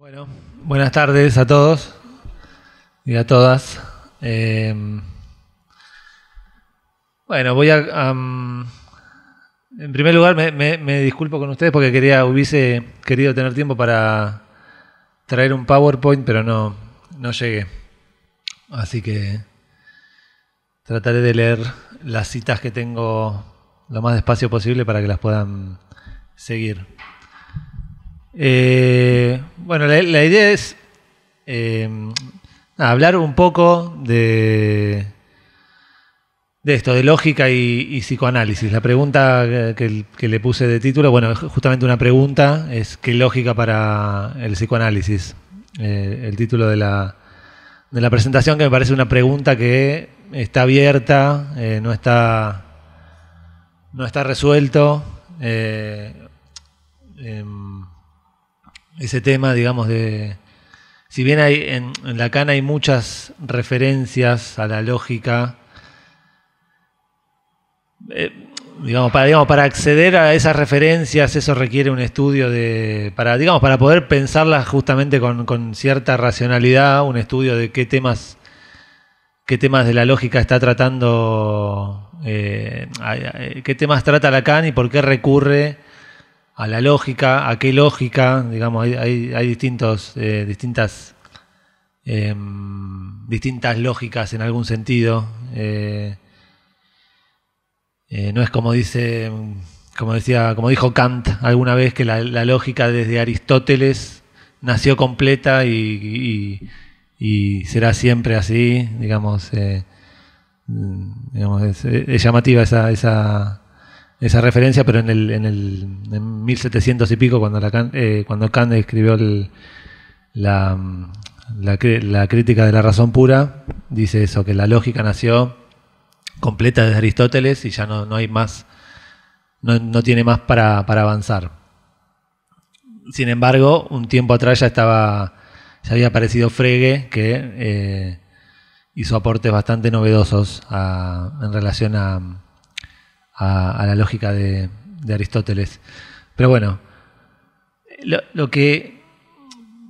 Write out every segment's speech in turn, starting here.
Bueno, buenas tardes a todos y a todas. Bueno, voy en primer lugar, me disculpo con ustedes porque hubiese querido tener tiempo para traer un PowerPoint, pero no llegué. Así que trataré de leer las citas que tengo lo más despacio posible para que las puedan seguir. Bueno, la idea es hablar un poco de esto, de lógica y psicoanálisis. La pregunta que le puse de título, bueno, justamente una pregunta, es ¿qué lógica para el psicoanálisis? El título de la presentación, que me parece una pregunta que está abierta, no está resuelto. Ese tema, digamos, si bien en Lacan hay muchas referencias a la lógica, para acceder a esas referencias, eso requiere un estudio para poder pensarlas justamente con cierta racionalidad, un estudio de qué temas de la lógica está tratando, qué temas trata Lacan y por qué recurre a la lógica, a qué lógica, digamos, hay distintas lógicas en algún sentido. No es como dijo Kant alguna vez, que la lógica desde Aristóteles nació completa y será siempre así, digamos, es llamativa esa referencia, pero en 1700 y pico, cuando Kant escribió la crítica de la razón pura, dice eso, que la lógica nació completa desde Aristóteles y ya no hay más, no tiene más para avanzar. Sin embargo, un tiempo atrás ya había aparecido Frege, que hizo aportes bastante novedosos en relación a la lógica de Aristóteles. Pero bueno, lo que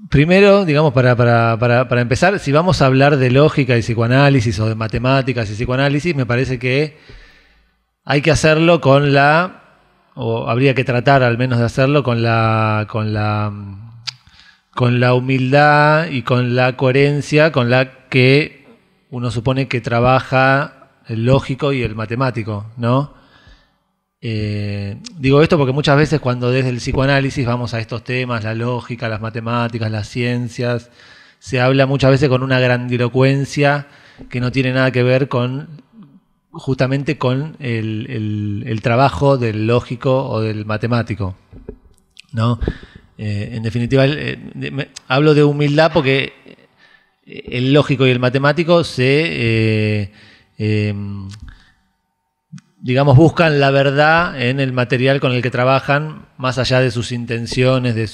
primero, digamos, para empezar, si vamos a hablar de lógica y psicoanálisis o de matemáticas y psicoanálisis, me parece que hay que hacerlo o habría que tratar al menos de hacerlo con la humildad y con la coherencia con la que uno supone que trabaja el lógico y el matemático, ¿no? Digo esto porque muchas veces cuando desde el psicoanálisis vamos a estos temas, la lógica, las matemáticas, las ciencias, se habla muchas veces con una grandilocuencia que no tiene nada que ver justamente con el trabajo del lógico o del matemático, ¿no? En definitiva, hablo de humildad porque el lógico y el matemático digamos, buscan la verdad en el material con el que trabajan, más allá de sus intenciones, se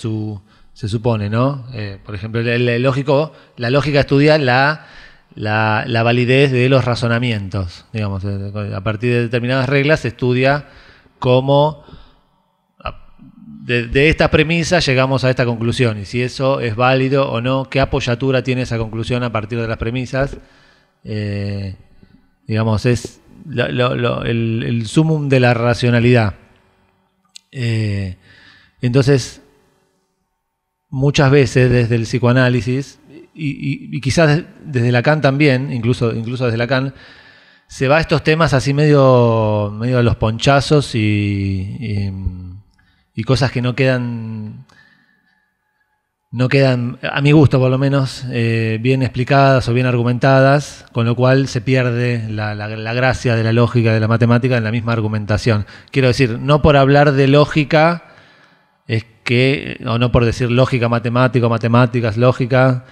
supone, ¿no? Por ejemplo, la lógica estudia la validez de los razonamientos, digamos, a partir de determinadas reglas se estudia cómo de esta premisa llegamos a esta conclusión, y si eso es válido o no, qué apoyatura tiene esa conclusión a partir de las premisas, digamos, es el sumum de la racionalidad. Entonces, muchas veces desde el psicoanálisis, y quizás desde Lacan también, incluso desde Lacan, se va a estos temas así medio a los ponchazos y cosas que no quedan, a mi gusto por lo menos, bien explicadas o bien argumentadas, con lo cual se pierde la gracia de la lógica, de la matemática en la misma argumentación. Quiero decir, no por hablar de lógica, o no por decir lógica, matemáticas, lógica,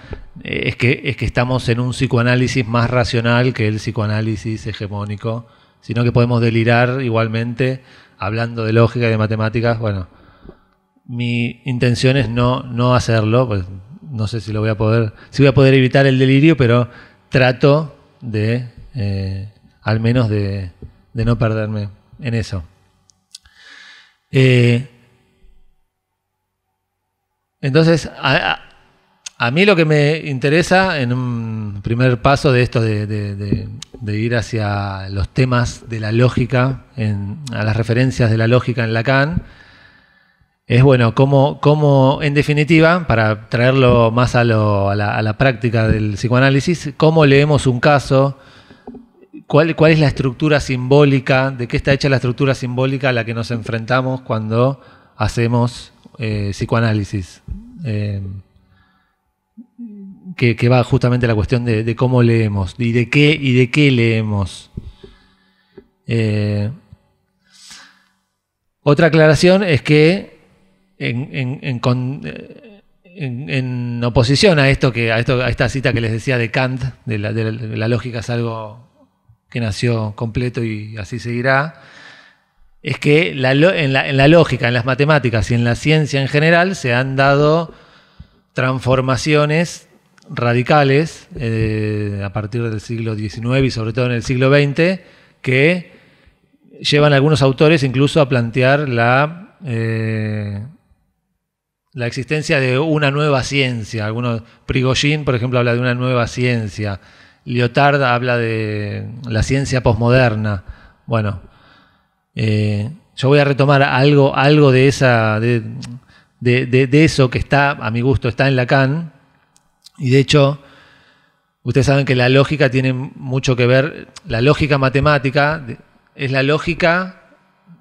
es que estamos en un psicoanálisis más racional que el psicoanálisis hegemónico, sino que podemos delirar igualmente hablando de lógica y de matemáticas. Bueno, mi intención es no hacerlo, pues no sé si voy a poder evitar el delirio, pero trato al menos de no perderme en eso. Entonces, A mí lo que me interesa en un primer paso de esto de ir hacia los temas de la lógica, a las referencias de la lógica en Lacan, es bueno, cómo en definitiva, para traerlo más a la práctica del psicoanálisis, cómo leemos un caso, cuál es la estructura simbólica, de qué está hecha la estructura simbólica a la que nos enfrentamos cuando hacemos psicoanálisis. Que va justamente a la cuestión de cómo leemos y de qué leemos. Otra aclaración es que en oposición a esta cita que les decía de Kant, de la lógica es algo que nació completo y así seguirá, es que en la lógica, en las matemáticas y en la ciencia en general se han dado transformaciones radicales a partir del siglo XIX y sobre todo en el siglo XX que llevan a algunos autores incluso a plantear la existencia de una nueva ciencia. Prigogine, por ejemplo, habla de una nueva ciencia. Lyotard habla de la ciencia posmoderna. Bueno, yo voy a retomar algo de eso que está, a mi gusto, está en Lacan. Y de hecho, ustedes saben que la lógica tiene mucho que ver, la lógica matemática es la lógica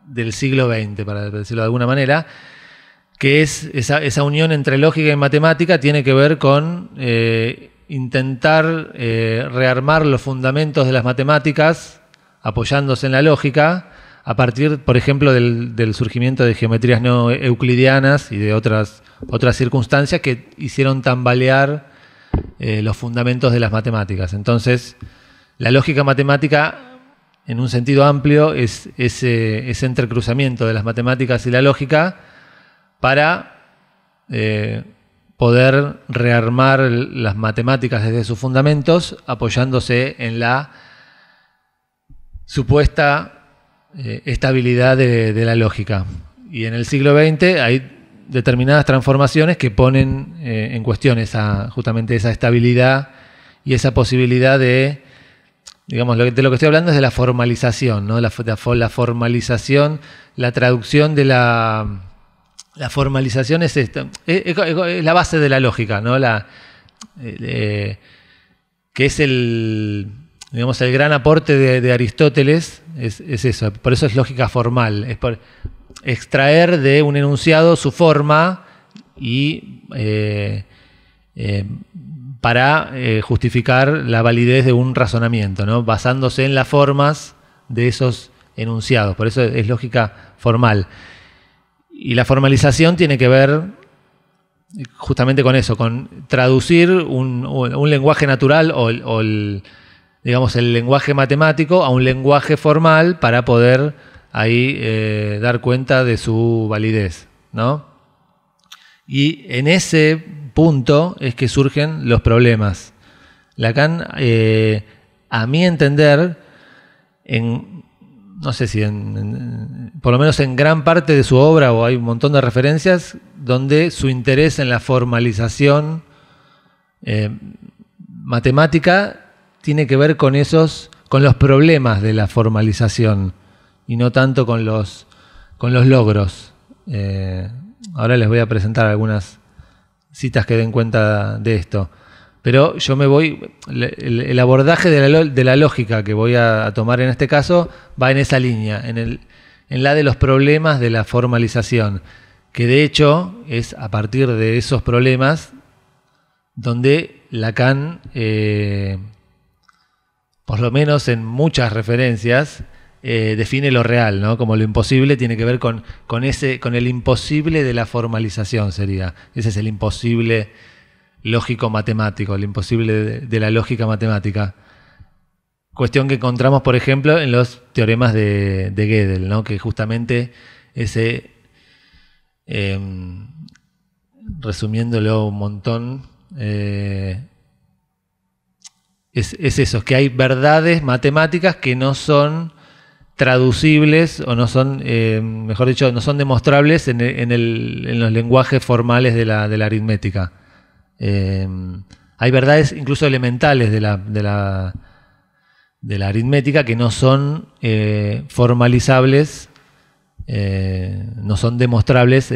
del siglo XX, para decirlo de alguna manera, que es esa unión entre lógica y matemática tiene que ver con intentar rearmar los fundamentos de las matemáticas apoyándose en la lógica a partir, por ejemplo, del surgimiento de geometrías no euclidianas y de otras circunstancias que hicieron tambalear los fundamentos de las matemáticas. Entonces, la lógica matemática, en un sentido amplio, es ese entrecruzamiento de las matemáticas y la lógica para poder rearmar las matemáticas desde sus fundamentos, apoyándose en la supuesta estabilidad de la lógica. Y en el siglo XX hay determinadas transformaciones que ponen en cuestión justamente esa estabilidad y esa posibilidad de, digamos, de lo que estoy hablando es de la formalización, ¿no? La formalización, la traducción de la formalización es esto, es la base de la lógica, ¿no? Que es el gran aporte de Aristóteles, es eso, por eso es lógica formal, es por extraer de un enunciado su forma y para justificar la validez de un razonamiento, ¿no? Basándose en las formas de esos enunciados, por eso es lógica formal. Y la formalización tiene que ver justamente con eso, con traducir un lenguaje natural o el lenguaje matemático a un lenguaje formal para poder ahí dar cuenta de su validez, ¿no? Y en ese punto es que surgen los problemas. Lacan, a mi entender, no sé si por lo menos en gran parte de su obra, o hay un montón de referencias, donde su interés en la formalización matemática tiene que ver con los problemas de la formalización y no tanto con los logros. Ahora les voy a presentar algunas citas que den cuenta de esto. Pero yo me voy, el abordaje de la lógica que voy a tomar en este caso va en esa línea, en la de los problemas de la formalización, que de hecho es a partir de esos problemas donde Lacan, por lo menos en muchas referencias, define lo real, ¿no? Como lo imposible tiene que ver con el imposible de la formalización, sería. Ese es el imposible lógico-matemático, el imposible de la lógica matemática. Cuestión que encontramos, por ejemplo, en los teoremas de Gödel, ¿no? Que justamente resumiéndolo un montón, es eso, que hay verdades matemáticas que no son traducibles o no son, mejor dicho, no son demostrables en los lenguajes formales de la aritmética. Hay verdades incluso elementales de la aritmética que no son formalizables, no son demostrables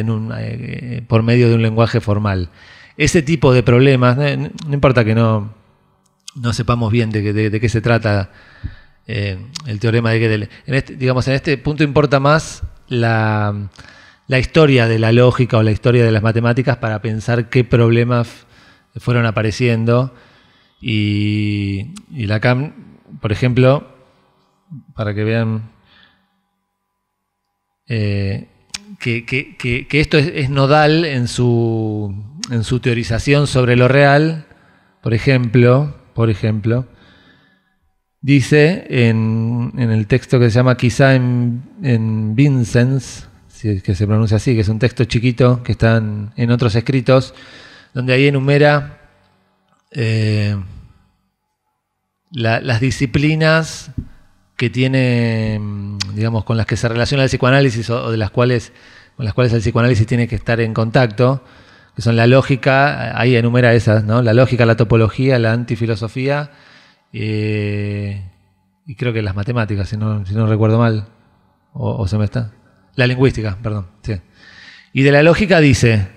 por medio de un lenguaje formal. Ese tipo de problemas, no importa que no sepamos bien de qué se trata el teorema de Gödel. En este punto importa más la historia de la lógica o la historia de las matemáticas para pensar qué problemas fueron apareciendo. Y Lacan, por ejemplo, para que vean que esto es nodal en su teorización sobre lo real, por ejemplo, dice en el texto que se llama Quizá en Vincennes, si es que se pronuncia así, que es un texto chiquito que está en otros escritos, donde ahí enumera las disciplinas que tiene, digamos, con las que se relaciona el psicoanálisis o con las cuales el psicoanálisis tiene que estar en contacto, que son la lógica, ahí enumera esas, ¿no? La lógica, la topología, la antifilosofía y creo que las matemáticas, si no recuerdo mal, o se me está. La lingüística, perdón. Sí. Y de la lógica dice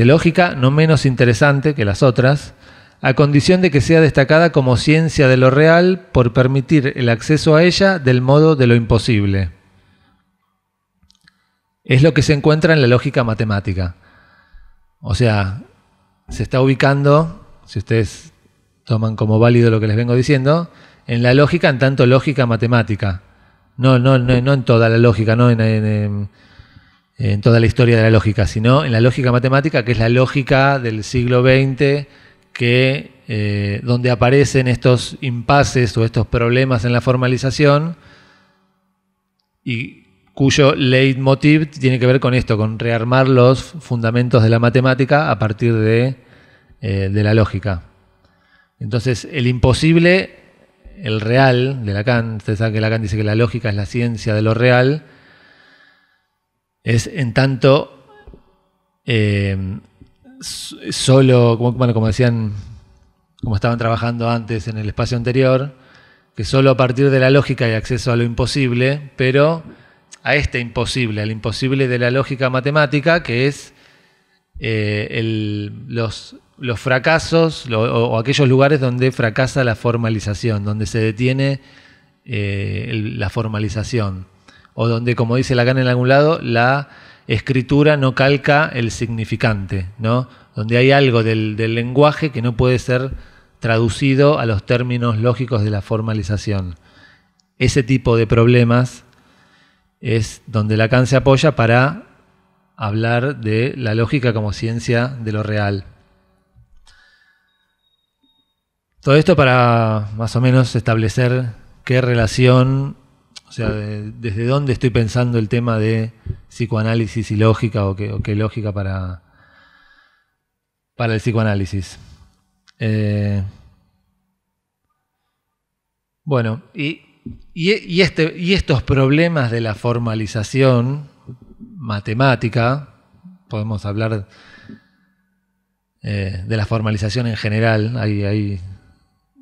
lógica no menos interesante que las otras, a condición de que sea destacada como ciencia de lo real por permitir el acceso a ella del modo de lo imposible. Es lo que se encuentra en la lógica matemática. O sea, se está ubicando, si ustedes toman como válido lo que les vengo diciendo, en la lógica en tanto lógica matemática. No en toda la lógica, no en toda la historia de la lógica, sino en la lógica matemática, que es la lógica del siglo XX, donde aparecen estos impases o estos problemas en la formalización y cuyo leitmotiv tiene que ver con esto, con rearmar los fundamentos de la matemática a partir de la lógica. Entonces, el imposible, el real de Lacan, ustedes saben que Lacan dice que la lógica es la ciencia de lo real, es en tanto solo, como decían, como estaban trabajando antes en el espacio anterior, que solo a partir de la lógica hay acceso a lo imposible, pero a este imposible, al imposible de la lógica matemática, que es los fracasos o aquellos lugares donde fracasa la formalización, donde se detiene la formalización, o donde, como dice Lacan en algún lado, la escritura no calca el significante, ¿no? Donde hay algo del lenguaje que no puede ser traducido a los términos lógicos de la formalización. Ese tipo de problemas es donde Lacan se apoya para hablar de la lógica como ciencia de lo real. Todo esto para más o menos establecer qué relación, o sea, desde dónde estoy pensando el tema de psicoanálisis y lógica, o qué lógica para el psicoanálisis. Bueno, y estos problemas de la formalización matemática, podemos hablar de la formalización en general, ahí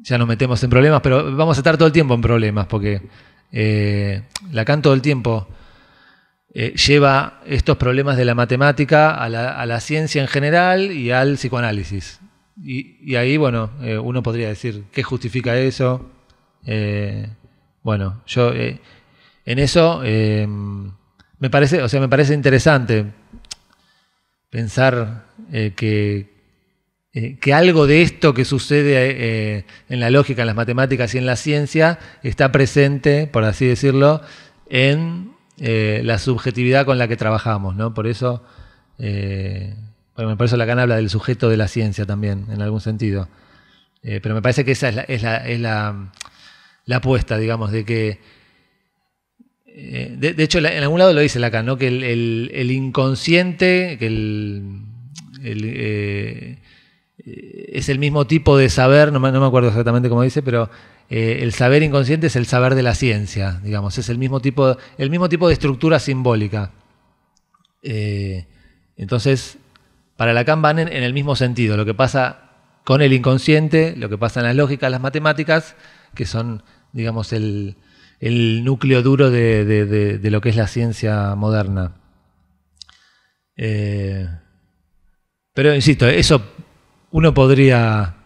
ya nos metemos en problemas, pero vamos a estar todo el tiempo en problemas, porque Lacan todo el tiempo lleva estos problemas de la matemática a la ciencia en general y al psicoanálisis. Y ahí, bueno, uno podría decir, ¿qué justifica eso? Bueno, yo en eso me parece interesante pensar que algo de esto que sucede en la lógica, en las matemáticas y en la ciencia está presente, por así decirlo, en la subjetividad con la que trabajamos, ¿no? Por eso Lacan habla del sujeto de la ciencia también, en algún sentido. Pero me parece que esa es la apuesta, digamos, de que de hecho en algún lado lo dice Lacan, ¿no? Que el inconsciente, que es el mismo tipo de saber, no me acuerdo exactamente cómo dice, pero el saber inconsciente es el saber de la ciencia, digamos, es el mismo tipo de estructura simbólica. Entonces, para Lacan van en el mismo sentido. Lo que pasa con el inconsciente, lo que pasa en la lógica, las matemáticas, que son, digamos, el núcleo duro de lo que es la ciencia moderna. Pero insisto, eso uno podría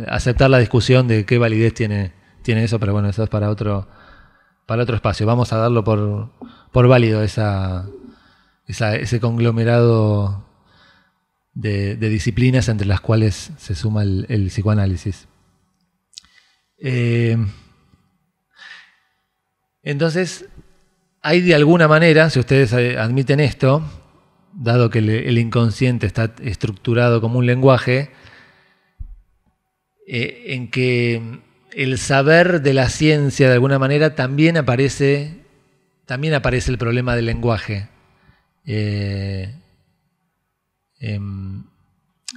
aceptar la discusión de qué validez tiene eso, pero bueno, eso es para otro espacio. Vamos a darlo por válido ese conglomerado de disciplinas entre las cuales se suma el psicoanálisis. Entonces, hay de alguna manera, si ustedes admiten esto, dado que el inconsciente está estructurado como un lenguaje, en que el saber de la ciencia de alguna manera también aparece el problema del lenguaje.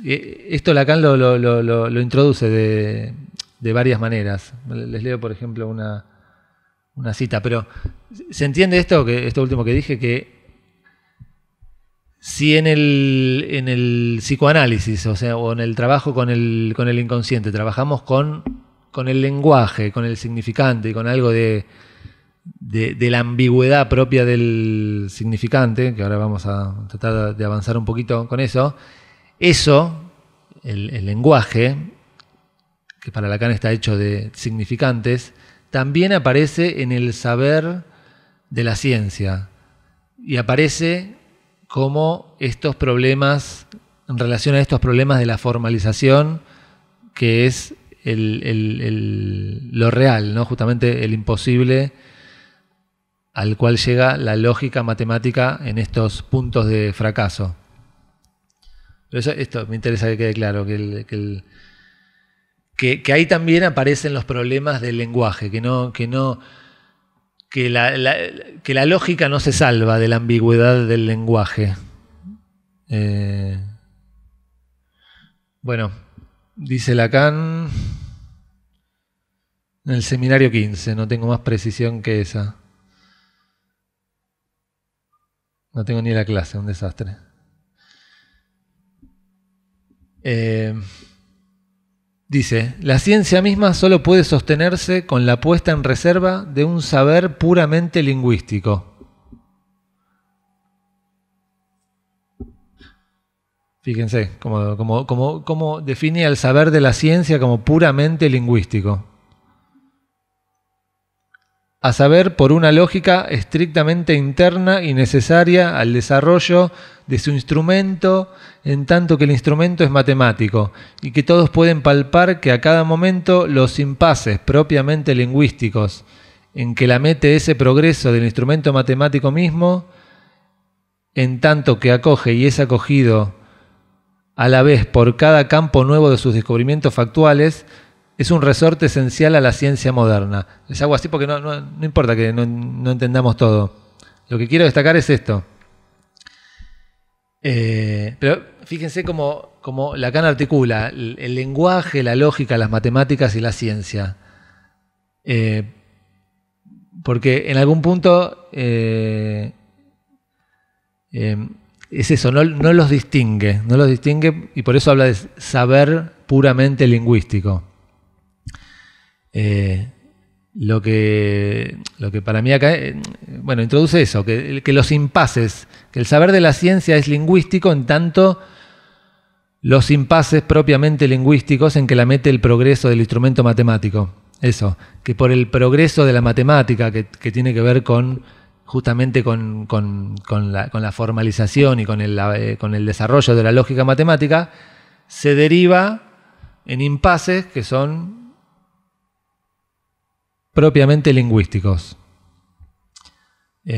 Esto Lacan lo introduce de varias maneras. Les leo, por ejemplo, una cita, pero ¿se entiende esto último que dije? Que si en el psicoanálisis, o en el trabajo con el inconsciente, trabajamos con el lenguaje, con el significante y con algo de la ambigüedad propia del significante, que ahora vamos a tratar de avanzar un poquito con eso, el lenguaje, que para Lacan está hecho de significantes, también aparece en el saber de la ciencia y aparece como estos problemas, en relación a estos problemas de la formalización, que es lo real, ¿no? Justamente el imposible al cual llega la lógica matemática en estos puntos de fracaso. Pero esto me interesa que quede claro, que ahí también aparecen los problemas del lenguaje, que la lógica no se salva de la ambigüedad del lenguaje. Bueno, dice Lacan en el seminario 15, no tengo más precisión que esa. No tengo ni la clase, un desastre. Dice, la ciencia misma solo puede sostenerse con la puesta en reserva de un saber puramente lingüístico. Fíjense cómo define el saber de la ciencia como puramente lingüístico. A saber, por una lógica estrictamente interna y necesaria al desarrollo de su instrumento, en tanto que el instrumento es matemático, y que todos pueden palpar que a cada momento los impases propiamente lingüísticos en que la mete ese progreso del instrumento matemático mismo, en tanto que acoge y es acogido a la vez por cada campo nuevo de sus descubrimientos factuales, es un resorte esencial a la ciencia moderna. Les hago así porque no importa que no entendamos todo. Lo que quiero destacar es esto. Pero fíjense cómo Lacan articula el lenguaje, la lógica, las matemáticas y la ciencia. Porque en algún punto es eso, no los distingue y por eso habla de saber puramente lingüístico. Lo que para mí acá, introduce eso, que los impases, que el saber de la ciencia es lingüístico, en tanto los impases propiamente lingüísticos en que la mete el progreso del instrumento matemático. Eso, que por el progreso de la matemática, que tiene que ver justamente con la formalización y con el desarrollo de la lógica matemática, se deriva en impases que son propiamente lingüísticos. O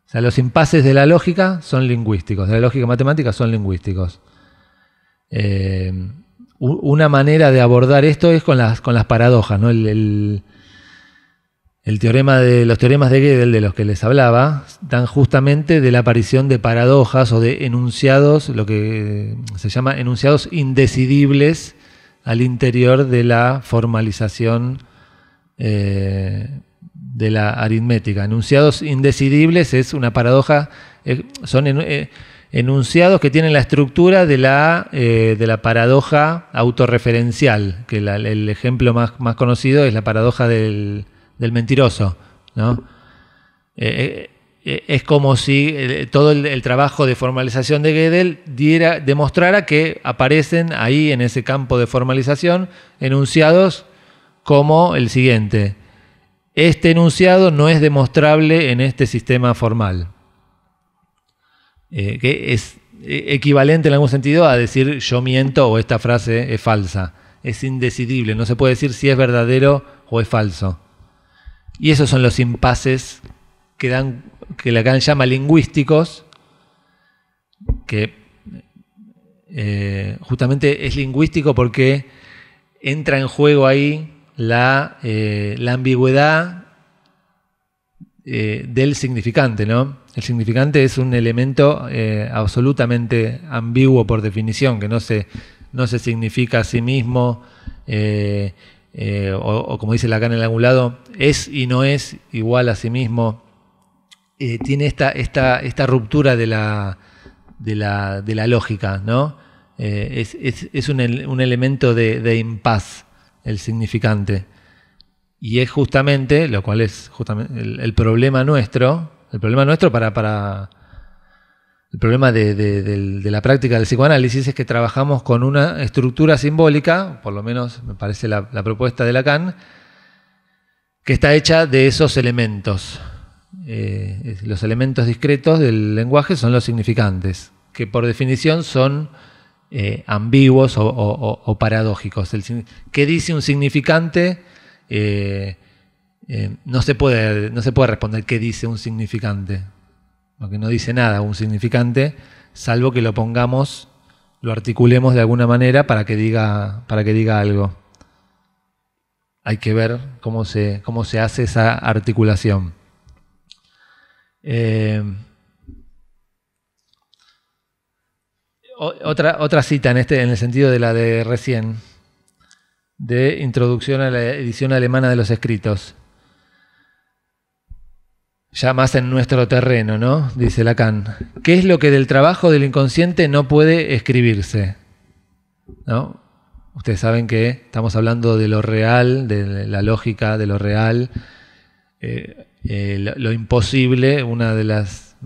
sea, los impases de la lógica son lingüísticos, de la lógica matemática son lingüísticos. Una manera de abordar esto es con las paradojas, ¿no? Los teoremas de Gödel, de los que les hablaba, dan justamente de la aparición de paradojas o de enunciados, lo que se llama enunciados indecidibles al interior de la formalización de la aritmética. Enunciados indecidibles es una paradoja, son enunciados que tienen la estructura de la paradoja autorreferencial, que el ejemplo más conocido es la paradoja del mentiroso, ¿no? Es como si todo el trabajo de formalización de Gödel demostrara que aparecen ahí en ese campo de formalización enunciados como el siguiente: este enunciado no es demostrable en este sistema formal. Que es equivalente en algún sentido a decir yo miento o esta frase es falsa. Es indecidible, no se puede decir si es verdadero o es falso. Y esos son los impases que Lacan llama lingüísticos, que justamente es lingüístico porque entra en juego ahí la ambigüedad del significante, ¿no? El significante es un elemento absolutamente ambiguo por definición, que no se significa a sí mismo, o como dice Lacan en algún lado, es y no es igual a sí mismo. Tiene esta ruptura de la lógica, ¿no? Es un elemento de impas, el significante. Y es justamente, lo cual es justamente el problema nuestro, el problema de la práctica del psicoanálisis es que trabajamos con una estructura simbólica, por lo menos me parece la propuesta de Lacan, que está hecha de esos elementos. Los elementos discretos del lenguaje son los significantes, que por definición son ambiguos o paradójicos. ¿Qué dice un significante? No se puede responder qué dice un significante, porque no dice nada un significante, salvo que lo articulemos de alguna manera para que diga algo. Hay que ver cómo se hace esa articulación. Otra cita en el sentido de la de recién, de introducción a la edición alemana de los escritos. Ya más en nuestro terreno, ¿no? Dice Lacan. ¿Qué es lo que del trabajo del inconsciente no puede escribirse? ¿No? Ustedes saben que estamos hablando de lo real, de la lógica de lo real. Lo imposible, una de las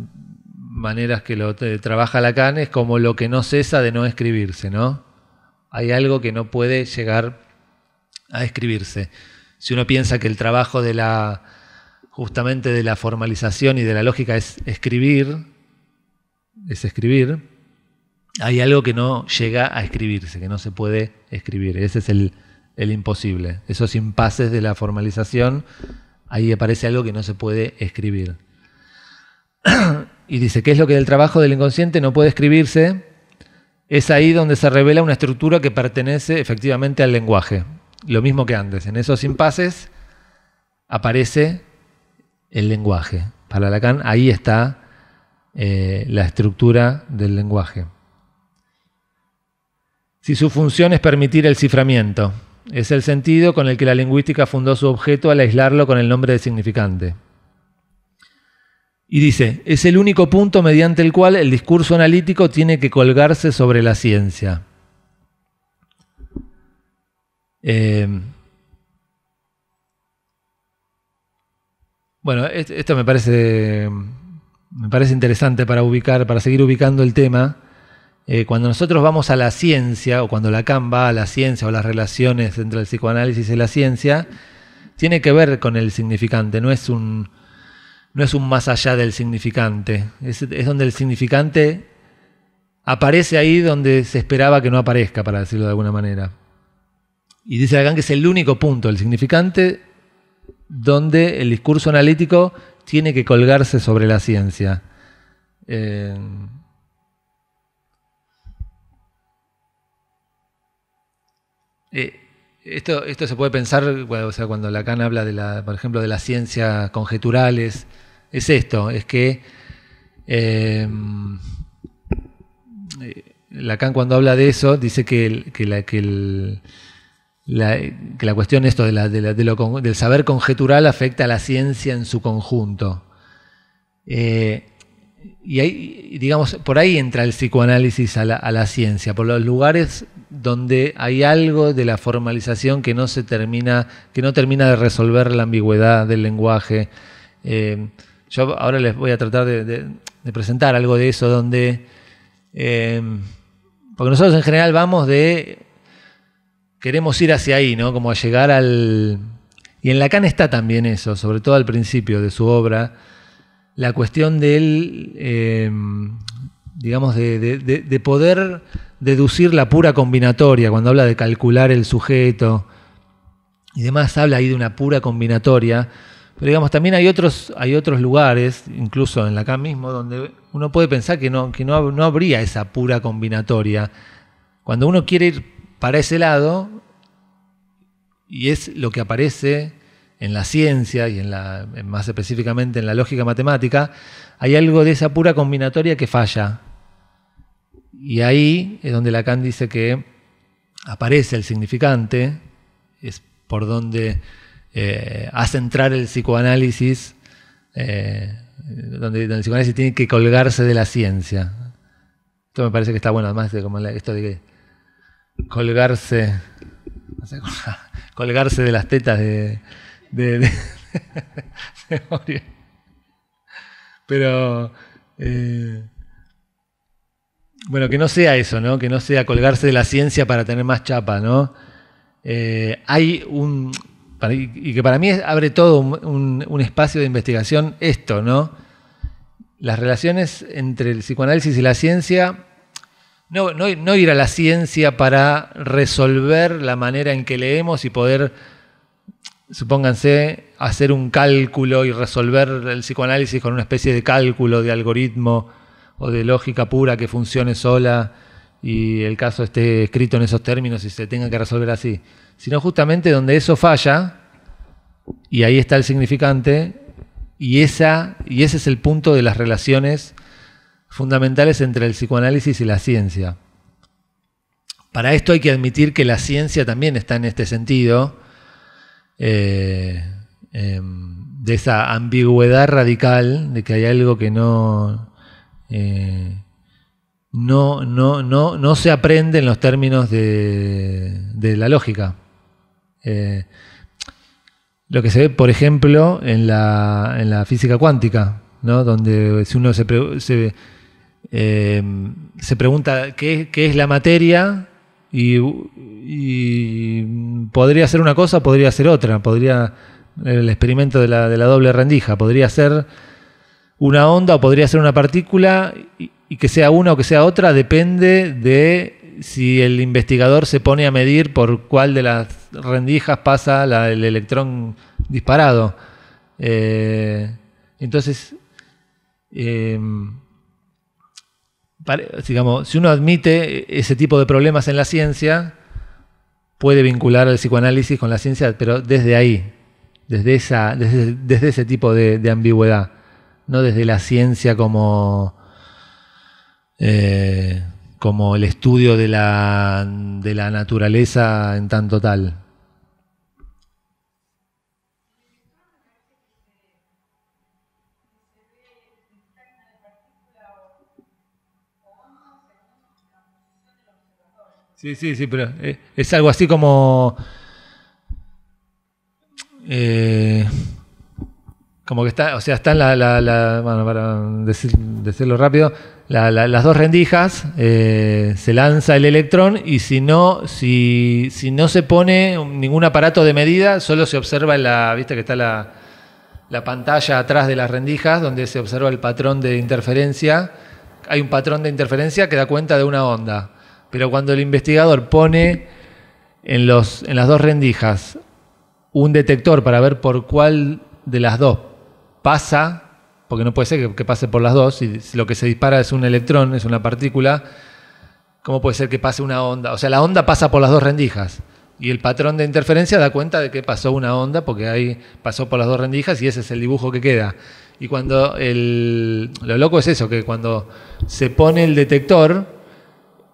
maneras que lo trabaja Lacan es como lo que no cesa de no escribirse, ¿no? Hay algo que no puede llegar a escribirse. Si uno piensa que el trabajo justamente de la formalización y de la lógica es escribir, hay algo que no llega a escribirse, que no se puede escribir. Ese es el imposible. Esos impases de la formalización, ahí aparece algo que no se puede escribir. Y dice, ¿qué es lo que del trabajo del inconsciente no puede escribirse? Es ahí donde se revela una estructura que pertenece efectivamente al lenguaje. Lo mismo que antes. En esos impases aparece el lenguaje. Para Lacan, ahí está la estructura del lenguaje. Si su función es permitir el ciframiento, es el sentido con el que la lingüística fundó su objeto al aislarlo con el nombre de significante. Y dice, es el único punto mediante el cual el discurso analítico tiene que colgarse sobre la ciencia. Bueno, esto me parece interesante para seguir ubicando el tema. Cuando nosotros vamos a la ciencia, o cuando Lacan va a la ciencia, o las relaciones entre el psicoanálisis y la ciencia, tiene que ver con el significante, no es un más allá del significante. Es donde el significante aparece ahí donde se esperaba que no aparezca, para decirlo de alguna manera. Y dice Lacan que es el único punto, el significante, donde el discurso analítico tiene que colgarse sobre la ciencia. Esto se puede pensar, bueno, o sea, cuando Lacan habla por ejemplo, de las ciencias conjeturales, es esto, es que Lacan cuando habla de eso dice que la cuestión esto del saber conjetural afecta a la ciencia en su conjunto. y ahí, digamos, por ahí entra el psicoanálisis a la ciencia, por los lugares donde hay algo de la formalización que no termina de resolver la ambigüedad del lenguaje. Yo ahora les voy a tratar de presentar algo de eso, donde porque nosotros en general queremos ir hacia ahí, ¿no? Como a llegar al... Y en Lacan está también eso, sobre todo al principio de su obra, la cuestión del, digamos, de poder deducir la pura combinatoria, cuando habla de calcular el sujeto y demás, habla ahí de una pura combinatoria, pero digamos, también hay otros lugares, incluso en Lacan mismo, donde uno puede pensar que no habría esa pura combinatoria. Cuando uno quiere ir para ese lado, y es lo que aparece en la ciencia y más específicamente en la lógica matemática, hay algo de esa pura combinatoria que falla. Y ahí es donde Lacan dice que aparece el significante, es por donde hace entrar el psicoanálisis, donde el psicoanálisis tiene que colgarse de la ciencia. Esto me parece que está bueno, además de como esto de que colgarse de las tetas de Moria. Pero bueno, que no sea eso, ¿no? Que no sea colgarse de la ciencia para tener más chapa, ¿no? Y que para mí abre todo un espacio de investigación esto, ¿no? Las relaciones entre el psicoanálisis y la ciencia. No ir a la ciencia para resolver la manera en que leemos y poder, supónganse, hacer un cálculo y resolver el psicoanálisis con una especie de cálculo, de algoritmo o de lógica pura que funcione sola y el caso esté escrito en esos términos y se tenga que resolver así. Sino justamente donde eso falla, y ahí está el significante, y ese es el punto de las relaciones fundamentales entre el psicoanálisis y la ciencia. Para esto hay que admitir que la ciencia también está en este sentido, de esa ambigüedad radical, de que hay algo que no se aprende en los términos de la lógica. Lo que se ve, por ejemplo, en la física cuántica, ¿no? Donde si uno se pregunta qué es la materia y podría ser una cosa, podría ser otra, el experimento de la doble rendija, podría ser una onda o podría ser una partícula y que sea una o que sea otra depende de si el investigador se pone a medir por cuál de las rendijas pasa el electrón disparado. Entonces, digamos, si uno admite ese tipo de problemas en la ciencia, puede vincular el psicoanálisis con la ciencia, pero desde ahí, desde ese tipo de ambigüedad, no desde la ciencia como el estudio de la naturaleza en tanto tal. Sí, pero es algo así como que está, o sea, están bueno, para decirlo rápido, las dos rendijas, se lanza el electrón y si no se pone ningún aparato de medida, solo se observa viste que está la pantalla atrás de las rendijas donde se observa el patrón de interferencia. Hay un patrón de interferencia que da cuenta de una onda. Pero cuando el investigador pone en las dos rendijas un detector para ver por cuál de las dos pasa, porque no puede ser que pase por las dos, si lo que se dispara es un electrón, es una partícula, ¿cómo puede ser que pase una onda? O sea, la onda pasa por las dos rendijas y el patrón de interferencia da cuenta de que pasó una onda porque ahí pasó por las dos rendijas y ese es el dibujo que queda. Y cuando lo loco es eso, que cuando se pone el detector,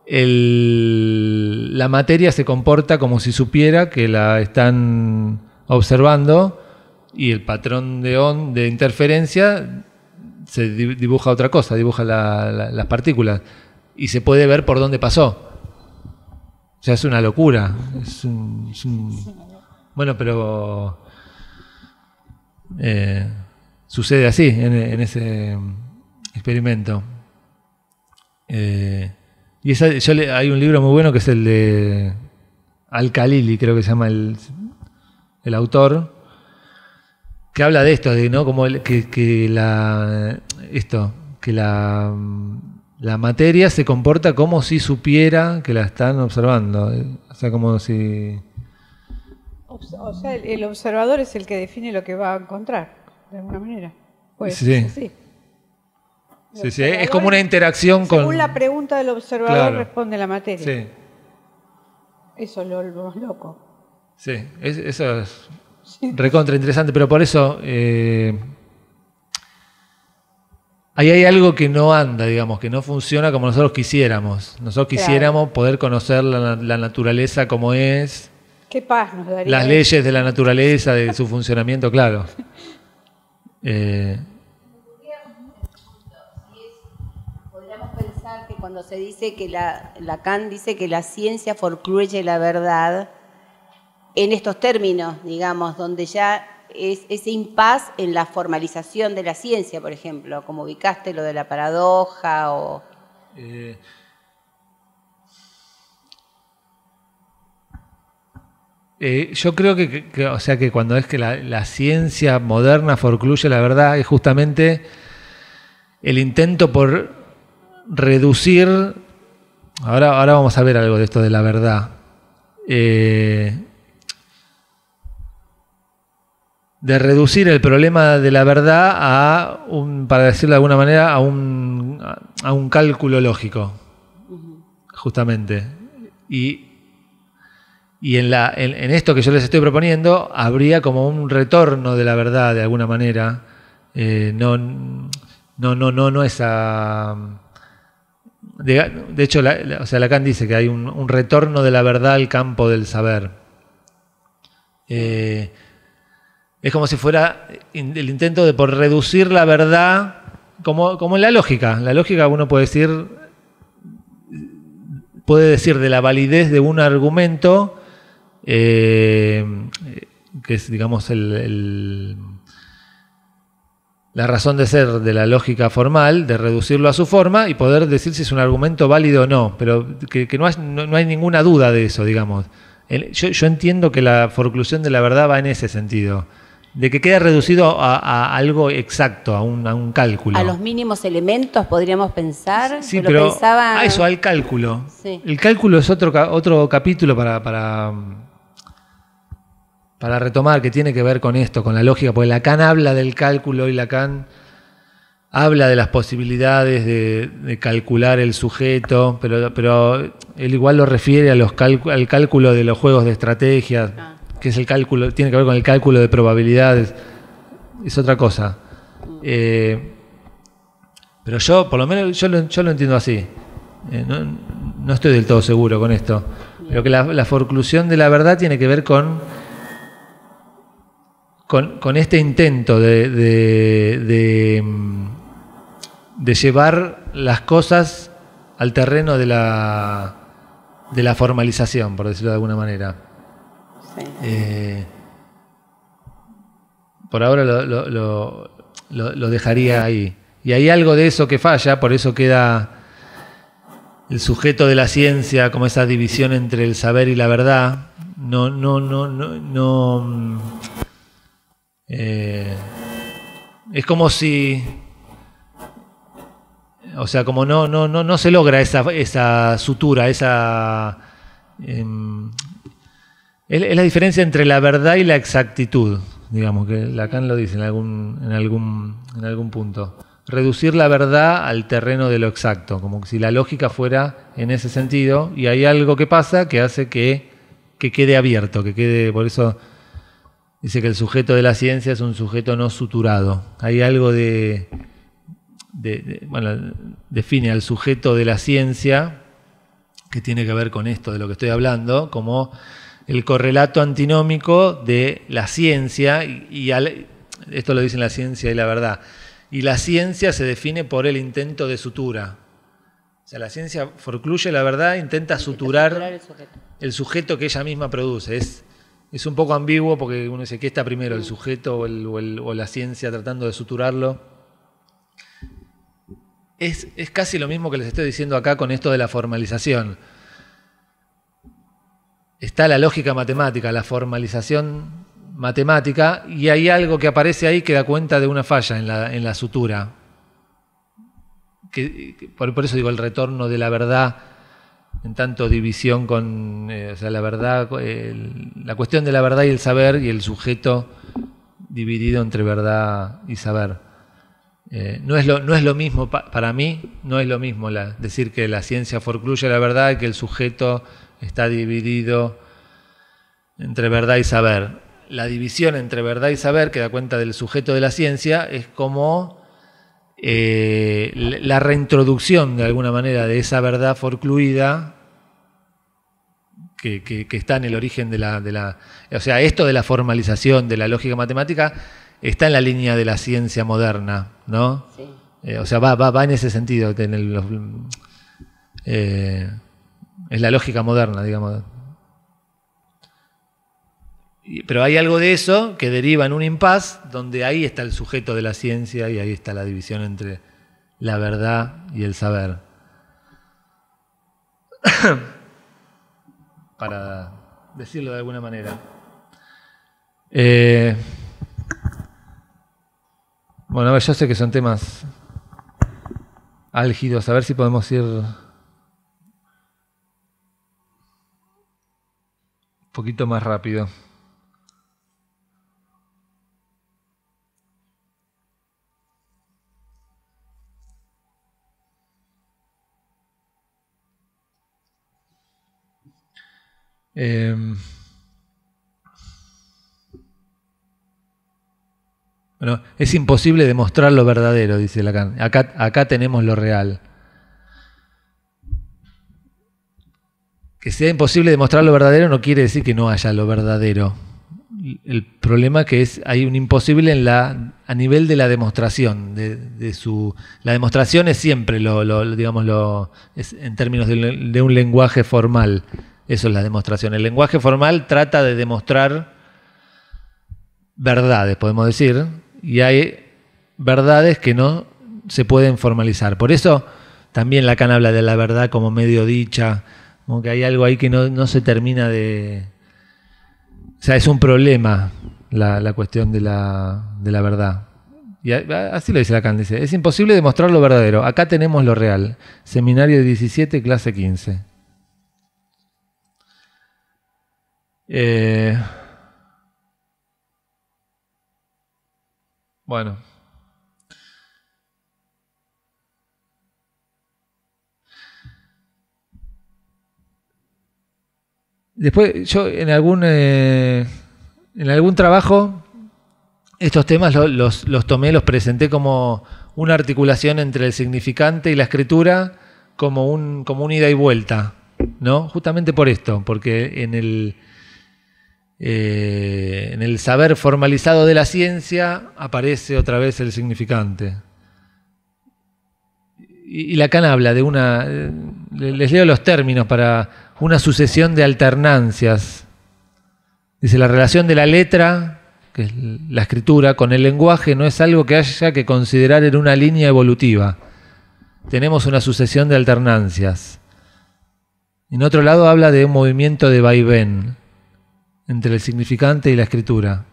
la materia se comporta como si supiera que la están observando y el patrón de interferencia se dibuja otra cosa, dibuja las partículas y se puede ver por dónde pasó. O sea, es una locura. Bueno, pero sucede así en ese experimento. Y hay un libro muy bueno que es el de Al-Khalili, creo que se llama el autor, que habla de esto, de ¿no? Como que la materia se comporta como si supiera que la están observando. O sea, como si... O sea, el observador es el que define lo que va a encontrar, de alguna manera. Pues, sí. Sí, es como una interacción con... Según la pregunta del observador responde la materia. Sí. Eso es lo más loco. Sí, eso es recontra interesante, pero por eso... ahí hay algo que no anda, digamos, que no funciona como nosotros quisiéramos. Nosotros quisiéramos poder conocer la naturaleza como es. Qué paz nos daría. Las leyes de la naturaleza, de su funcionamiento, claro. Podríamos pensar que cuando se dice que Lacan dice que la ciencia forcluye la verdad, en estos términos, digamos, donde ya es ese impas en la formalización de la ciencia, por ejemplo, como ubicaste lo de la paradoja o... Yo creo o sea, que cuando es que la ciencia moderna forcluye la verdad es justamente el intento por reducir... Ahora vamos a ver algo de esto de la verdad. De reducir el problema de la verdad para decirlo de alguna manera, a un cálculo lógico, justamente. Y en esto que yo les estoy proponiendo, habría como un retorno de la verdad de alguna manera. No esa... De hecho, o sea, Lacan dice que hay un retorno de la verdad al campo del saber. Es como si fuera el intento de por reducir la verdad, como en la lógica. La lógica uno puede decir de la validez de un argumento, que es, digamos, la razón de ser de la lógica formal, de reducirlo a su forma y poder decir si es un argumento válido o no, pero que no hay ninguna duda de eso, digamos. Yo entiendo que la forclusión de la verdad va en ese sentido, de que queda reducido a algo exacto, a un cálculo. A los mínimos elementos podríamos pensar. Sí, pero a eso, al cálculo. Sí. El cálculo es otro capítulo para retomar, que tiene que ver con esto, con la lógica, porque Lacan habla del cálculo y Lacan habla de las posibilidades de calcular el sujeto, pero él igual lo refiere al cálculo de los juegos de estrategia, que es el cálculo, tiene que ver con el cálculo de probabilidades, es otra cosa. Pero yo, por lo menos, yo lo entiendo así. No estoy del todo seguro con esto, pero que la forclusión de la verdad tiene que ver con este intento de llevar las cosas al terreno de la formalización, por decirlo de alguna manera. Sí. Por ahora lo dejaría ahí. Y hay algo de eso que falla, por eso queda el sujeto de la ciencia como esa división entre el saber y la verdad. Es como si, o sea, como no se logra esa sutura, es la diferencia entre la verdad y la exactitud, digamos, que Lacan lo dice en algún punto. Reducir la verdad al terreno de lo exacto, como si la lógica fuera en ese sentido, y hay algo que pasa que hace que quede abierto, por eso dice que el sujeto de la ciencia es un sujeto no suturado. Hay algo bueno, define al sujeto de la ciencia, que tiene que ver con esto de lo que estoy hablando, como el correlato antinómico de la ciencia, esto lo dicen la ciencia y la verdad, y la ciencia se define por el intento de sutura. O sea, la ciencia forcluye la verdad, intenta suturar el sujeto que ella misma produce. Es un poco ambiguo porque uno dice, ¿qué está primero, el sujeto o la ciencia tratando de suturarlo? Es casi lo mismo que les estoy diciendo acá con esto de la formalización. Está la lógica matemática, la formalización matemática, y hay algo que aparece ahí que da cuenta de una falla en la sutura. Por eso digo el retorno de la verdad, en tanto división con o sea, la verdad, la cuestión de la verdad y el saber, y el sujeto dividido entre verdad y saber. No es lo mismo, para mí, no es lo mismo decir que la ciencia forcluye la verdad y que el sujeto está dividido entre verdad y saber. La división entre verdad y saber, que da cuenta del sujeto de la ciencia, es como la reintroducción de alguna manera de esa verdad forcluida que está en el origen de la... O sea, esto de la formalización de la lógica matemática está en la línea de la ciencia moderna, ¿no? Sí. O sea, va en ese sentido. Es la lógica moderna, digamos. Pero hay algo de eso que deriva en un impasse donde ahí está el sujeto de la ciencia y ahí está la división entre la verdad y el saber. Para decirlo de alguna manera. Bueno, a ver, yo sé que son temas álgidos, a ver si podemos ir un poquito más rápido. Bueno, es imposible demostrar lo verdadero, dice Lacan. Acá tenemos lo real. Que sea imposible demostrar lo verdadero no quiere decir que no haya lo verdadero. El problema que hay un imposible a nivel de la demostración. La demostración es siempre es en términos de un lenguaje formal. Eso es la demostración. El lenguaje formal trata de demostrar verdades, podemos decir, y hay verdades que no se pueden formalizar. Por eso también Lacan habla de la verdad como medio dicha, como que hay algo ahí que no se termina de... O sea, es un problema la cuestión de la verdad. Y así lo dice Lacan, dice, es imposible demostrar lo verdadero. Acá tenemos lo real. Seminario 17, clase 15. Bueno. Después, yo en algún trabajo, estos temas los tomé, los presenté como una articulación entre el significante y la escritura, como un ida y vuelta, ¿no? Justamente por esto, porque en el saber formalizado de la ciencia aparece otra vez el significante. Y Lacan habla de les leo los términos para una sucesión de alternancias. Dice, la relación de la letra, que es la escritura, con el lenguaje no es algo que haya que considerar en una línea evolutiva. Tenemos una sucesión de alternancias. En otro lado habla de un movimiento de vaivén entre el significante y la escritura.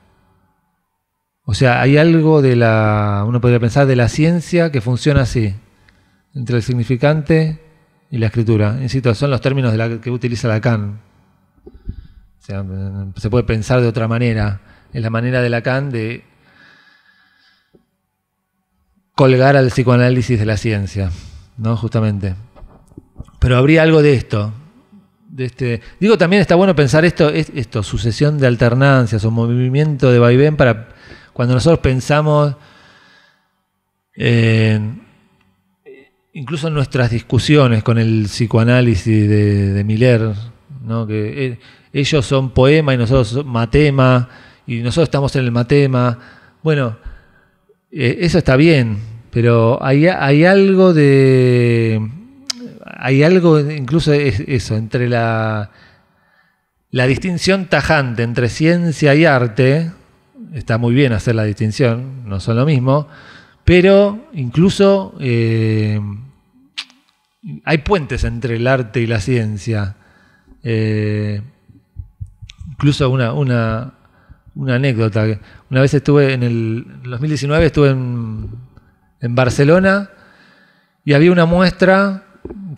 O sea, hay algo uno podría pensar, de la ciencia que funciona así, entre el significante y la escritura. Insisto, son los términos que utiliza Lacan. O sea, se puede pensar de otra manera. Es la manera de Lacan de colgar al psicoanálisis de la ciencia, ¿no? Justamente. Pero habría algo de esto. Digo, también está bueno pensar esto, sucesión de alternancias o movimiento de vaivén, para cuando nosotros pensamos incluso en nuestras discusiones con el psicoanálisis de Miller, ¿no? Que ellos son poema y nosotros somos matema, y nosotros estamos en el matema. Bueno, eso está bien, pero hay algo de... Hay algo, incluso eso, entre la distinción tajante entre ciencia y arte. Está muy bien hacer la distinción, no son lo mismo, pero incluso hay puentes entre el arte y la ciencia. Incluso una anécdota. Una vez estuve en el 2019, estuve en Barcelona y había una muestra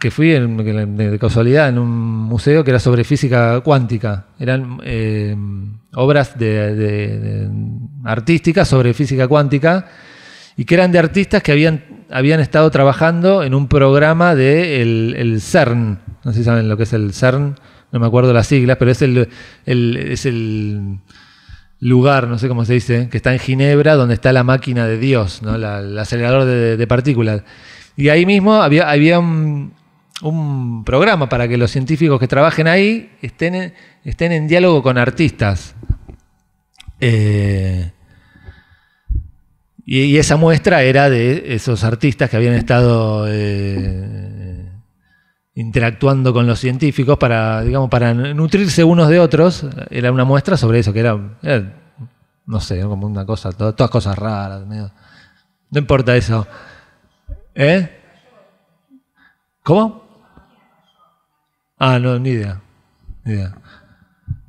que fui de casualidad en un museo que era sobre física cuántica. Eran obras de artísticas sobre física cuántica y que eran de artistas que habían estado trabajando en un programa del CERN. No sé si saben lo que es el CERN, no me acuerdo las siglas, pero es el lugar, no sé cómo se dice, que está en Ginebra, donde está la máquina de Dios, ¿no? El acelerador de partículas. Y ahí mismo había un programa para que los científicos que trabajen ahí estén en diálogo con artistas. Y esa muestra era de esos artistas que habían estado interactuando con los científicos para nutrirse unos de otros. Era una muestra sobre eso, que era no sé, como una cosa, todas cosas raras. No importa eso. ¿Cómo? Ah, no, ni idea.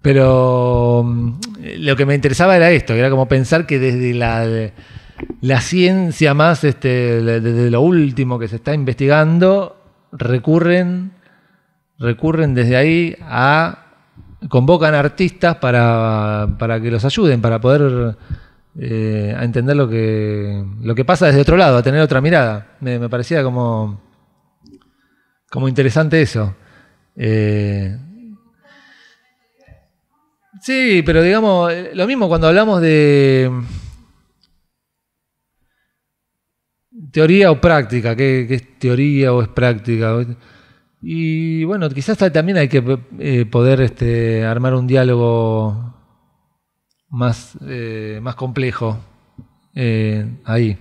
Pero lo que me interesaba era esto, era como pensar que desde la ciencia más, desde lo último que se está investigando, recurren desde ahí convocan artistas para que los ayuden, para poder a entender lo que pasa desde otro lado, a tener otra mirada. Me parecía como interesante eso. Sí, pero digamos, lo mismo cuando hablamos de teoría o práctica, ¿qué es teoría o es práctica? Y bueno, quizás también hay que poder armar un diálogo más complejo ahí.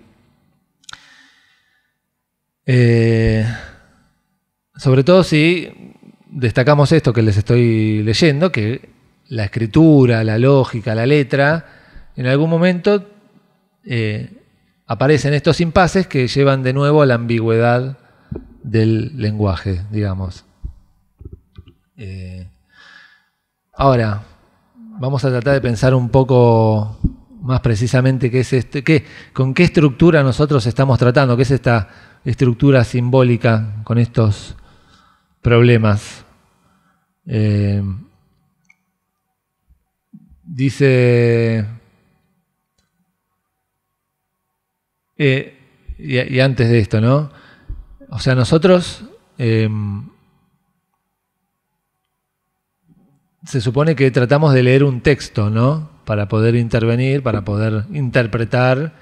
Sobre todo si destacamos esto que les estoy leyendo, que la escritura, la lógica, la letra, en algún momento aparecen estos impases que llevan de nuevo a la ambigüedad del lenguaje, digamos. Ahora, vamos a tratar de pensar un poco más precisamente qué es con qué estructura nosotros estamos tratando, qué es esta estructura simbólica con estos problemas. Dice, y antes de esto, ¿no? O sea, nosotros se supone que tratamos de leer un texto, ¿no? Para poder intervenir, para poder interpretar.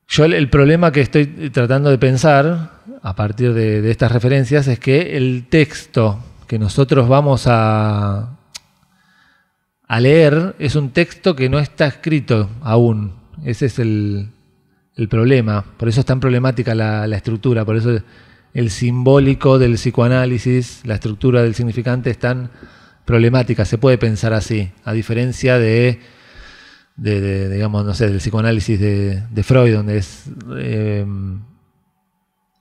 Yo el problema que estoy tratando de pensar a partir de estas referencias es que el texto que nosotros vamos a leer es un texto que no está escrito aún. Ese es el problema. Por eso es tan problemática la estructura. Por eso el simbólico del psicoanálisis, la estructura del significante es tan problemática. Se puede pensar así, a diferencia de digamos, no sé, del psicoanálisis de Freud, donde es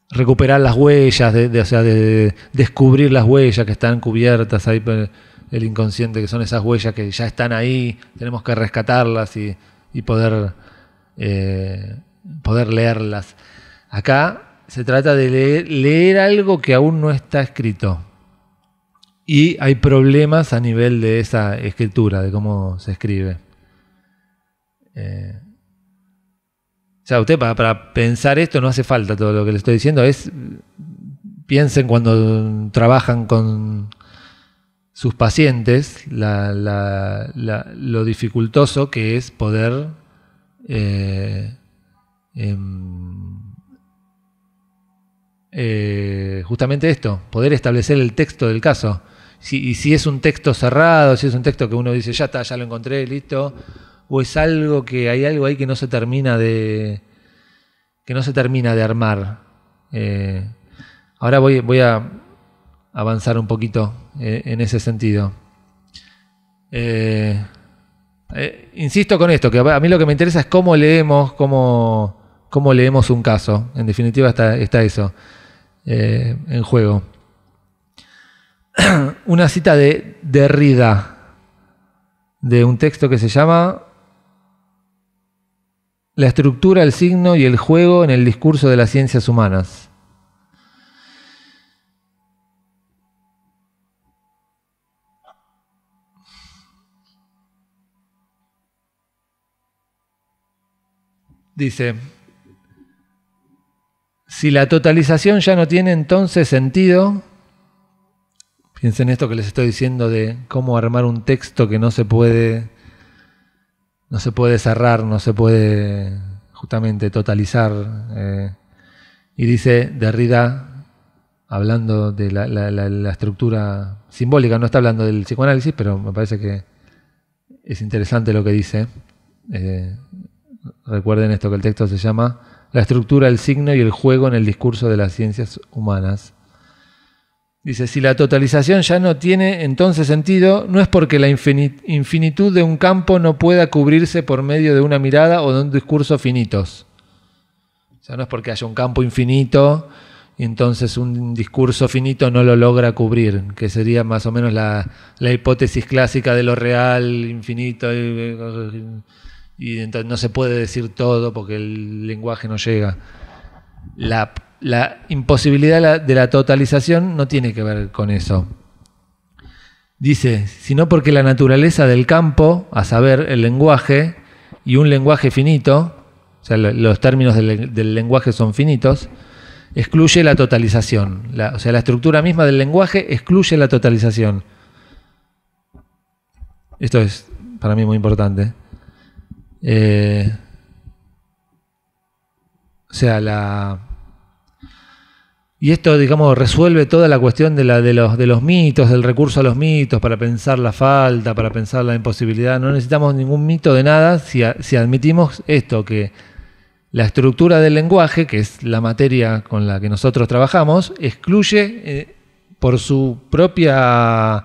recuperar las huellas, o sea, de descubrir las huellas que están cubiertas ahí por el inconsciente, que son esas huellas que ya están ahí, tenemos que rescatarlas y poder leerlas. Acá se trata de leer algo que aún no está escrito. Y hay problemas a nivel de esa escritura, de cómo se escribe. O sea, usted para pensar esto no hace falta todo lo que le estoy diciendo. Piensen cuando trabajan con sus pacientes lo dificultoso que es poder justamente esto, poder establecer el texto del caso. Y si es un texto cerrado, si es un texto que uno dice, ya está, ya lo encontré, listo, o es algo que hay algo ahí que no se termina de que no se termina de armar. Ahora voy a avanzar un poquito en ese sentido. Insisto con esto, que a mí lo que me interesa es cómo leemos un caso. En definitiva está eso en juego. Una cita de Derrida, de un texto que se llama La estructura, el signo y el juego en el discurso de las ciencias humanas. Dice: si la totalización ya no tiene entonces sentido, piensen esto que les estoy diciendo de cómo armar un texto que no se puede cerrar, no se puede justamente totalizar. Y dice Derrida, hablando de la estructura simbólica, no está hablando del psicoanálisis, pero me parece que es interesante lo que dice. Recuerden esto, que el texto se llama La estructura, el signo y el juego en el discurso de las ciencias humanas. Dice: si la totalización ya no tiene entonces sentido, no es porque la infinitud de un campo no pueda cubrirse por medio de una mirada o de un discurso finitos. O sea, no es porque haya un campo infinito y entonces un discurso finito no lo logra cubrir, que sería más o menos la hipótesis clásica de lo real, infinito, y entonces no se puede decir todo porque el lenguaje no llega. La imposibilidad de la totalización no tiene que ver con eso. Dice, sino porque la naturaleza del campo, a saber, el lenguaje, y un lenguaje finito, o sea, los términos del lenguaje son finitos, excluye la totalización. O sea, la estructura misma del lenguaje excluye la totalización. Esto es para mí muy importante. Y esto, digamos, resuelve toda la cuestión de los mitos, del recurso a los mitos, para pensar la falta, para pensar la imposibilidad. No necesitamos ningún mito de nada si admitimos esto, que la estructura del lenguaje, que es la materia con la que nosotros trabajamos, excluye, por su propia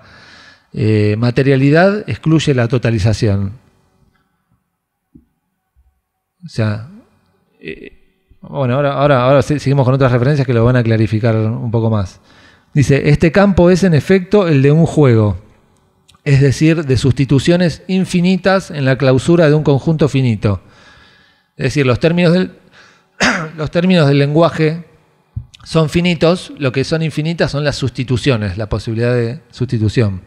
materialidad, excluye la totalización. O sea, bueno, ahora seguimos con otras referencias que lo van a clarificar un poco más. Dice, este campo es en efecto el de un juego, es decir, de sustituciones infinitas en la clausura de un conjunto finito. Es decir, los términos del lenguaje son finitos, lo que son infinitas son las sustituciones, la posibilidad de sustitución.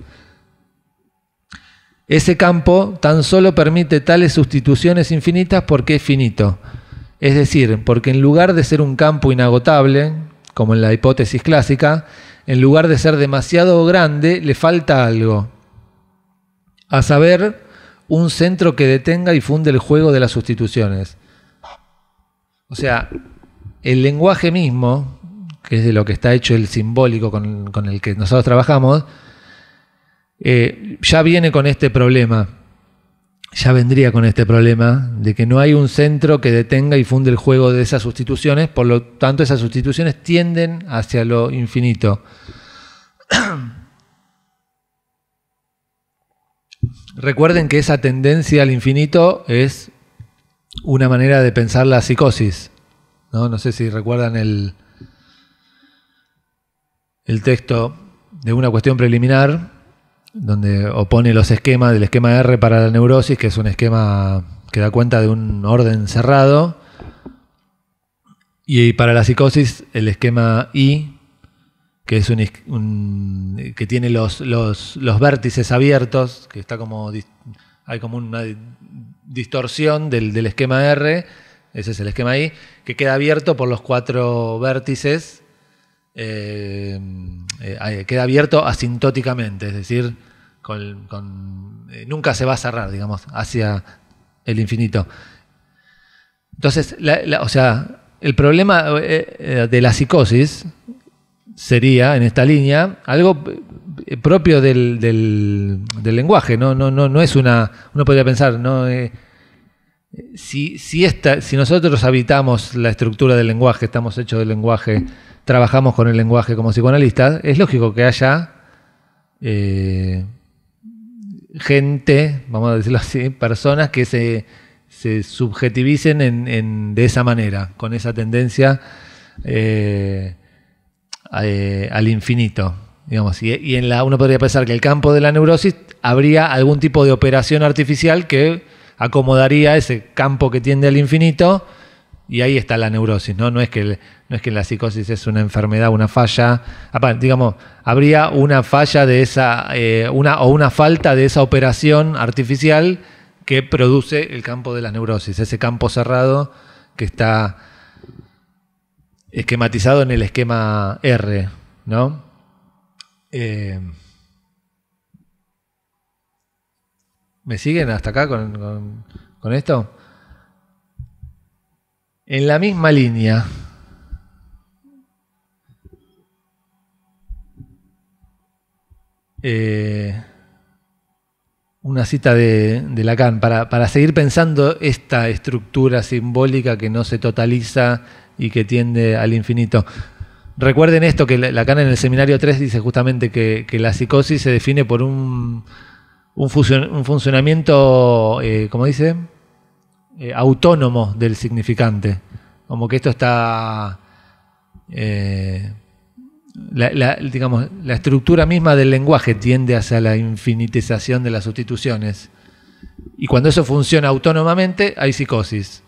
Ese campo tan solo permite tales sustituciones infinitas porque es finito. Es decir, porque en lugar de ser un campo inagotable, como en la hipótesis clásica, en lugar de ser demasiado grande, le falta algo. A saber, un centro que detenga y funde el juego de las sustituciones. O sea, el lenguaje mismo, que es de lo que está hecho el simbólico con el que nosotros trabajamos, ya viene con este problema. Ya vendría con este problema de que no hay un centro que detenga y funde el juego de esas sustituciones, por lo tanto esas sustituciones tienden hacia lo infinito. Recuerden que esa tendencia al infinito es una manera de pensar la psicosis. No sé si recuerdan el texto de Una cuestión preliminar, donde opone los esquemas del esquema R para la neurosis, que es un esquema que da cuenta de un orden cerrado, y para la psicosis el esquema I, que es que tiene los vértices abiertos, que está hay como una distorsión del esquema R, ese es el esquema I, que queda abierto por los 4 vértices. Queda abierto asintóticamente, es decir, nunca se va a cerrar, digamos, hacia el infinito. Entonces, o sea, el problema de la psicosis sería, en esta línea, algo propio del lenguaje. No es uno podría pensar, si nosotros habitamos la estructura del lenguaje, estamos hechos del lenguaje, trabajamos con el lenguaje como psicoanalistas, es lógico que haya gente, vamos a decirlo así, personas que se subjetivicen de esa manera, con esa tendencia al infinito. Digamos, y uno podría pensar que en el campo de la neurosis habría algún tipo de operación artificial que acomodaría ese campo que tiende al infinito, y ahí está la neurosis, ¿no? No es que la psicosis es una enfermedad, una falla. Digamos, habría una falla de esa, una falta de esa operación artificial que produce el campo de la neurosis, ese campo cerrado que está esquematizado en el esquema R, ¿no? ¿Me siguen hasta acá con esto? En la misma línea, una cita de Lacan para seguir pensando esta estructura simbólica que no se totaliza y que tiende al infinito. Recuerden esto, que Lacan en el seminario 3 dice justamente que la psicosis se define por un funcionamiento, ¿cómo dice? Autónomo del significante. Como que esto está... digamos, la estructura misma del lenguaje tiende hacia la infinitización de las sustituciones. Y cuando eso funciona autónomamente, hay psicosis.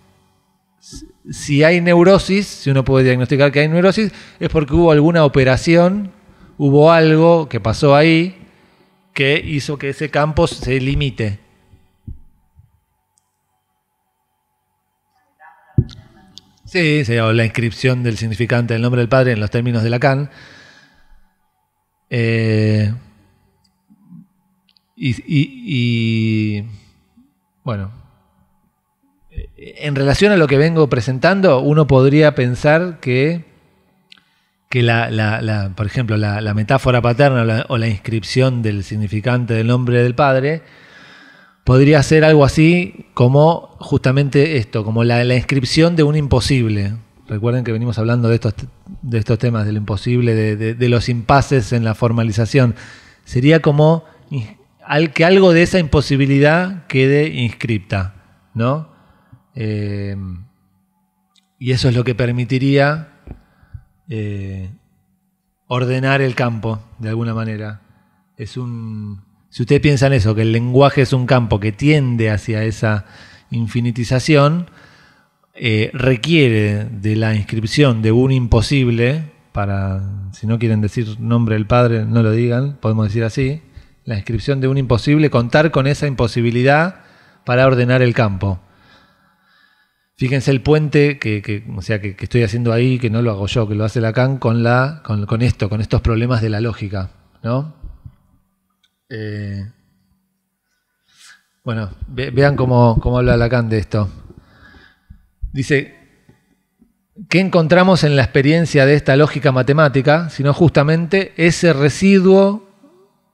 Si hay neurosis, si uno puede diagnosticar que hay neurosis, es porque hubo alguna operación, hubo algo que pasó ahí que hizo que ese campo se limite. Sí, o la inscripción del significante del nombre del Padre en los términos de Lacan. Bueno, en relación a lo que vengo presentando, uno podría pensar que por ejemplo, la metáfora paterna o la inscripción del significante del nombre del Padre podría ser algo así como justamente esto, como la inscripción de un imposible. Recuerden que venimos hablando de estos temas, del imposible, de los impases en la formalización. Sería como que algo de esa imposibilidad quede inscripta, ¿no? Y eso es lo que permitiría ordenar el campo, de alguna manera. Si ustedes piensan eso, que el lenguaje es un campo que tiende hacia esa infinitización, requiere de la inscripción de un imposible, si no quieren decir nombre del Padre, no lo digan, podemos decir así, la inscripción de un imposible, contar con esa imposibilidad para ordenar el campo. Fíjense el puente que estoy haciendo ahí, que no lo hago yo, que lo hace Lacan con estos problemas de la lógica, ¿no? Bueno, vean cómo habla Lacan de esto. Dice, ¿qué encontramos en la experiencia de esta lógica matemática? Sino justamente ese residuo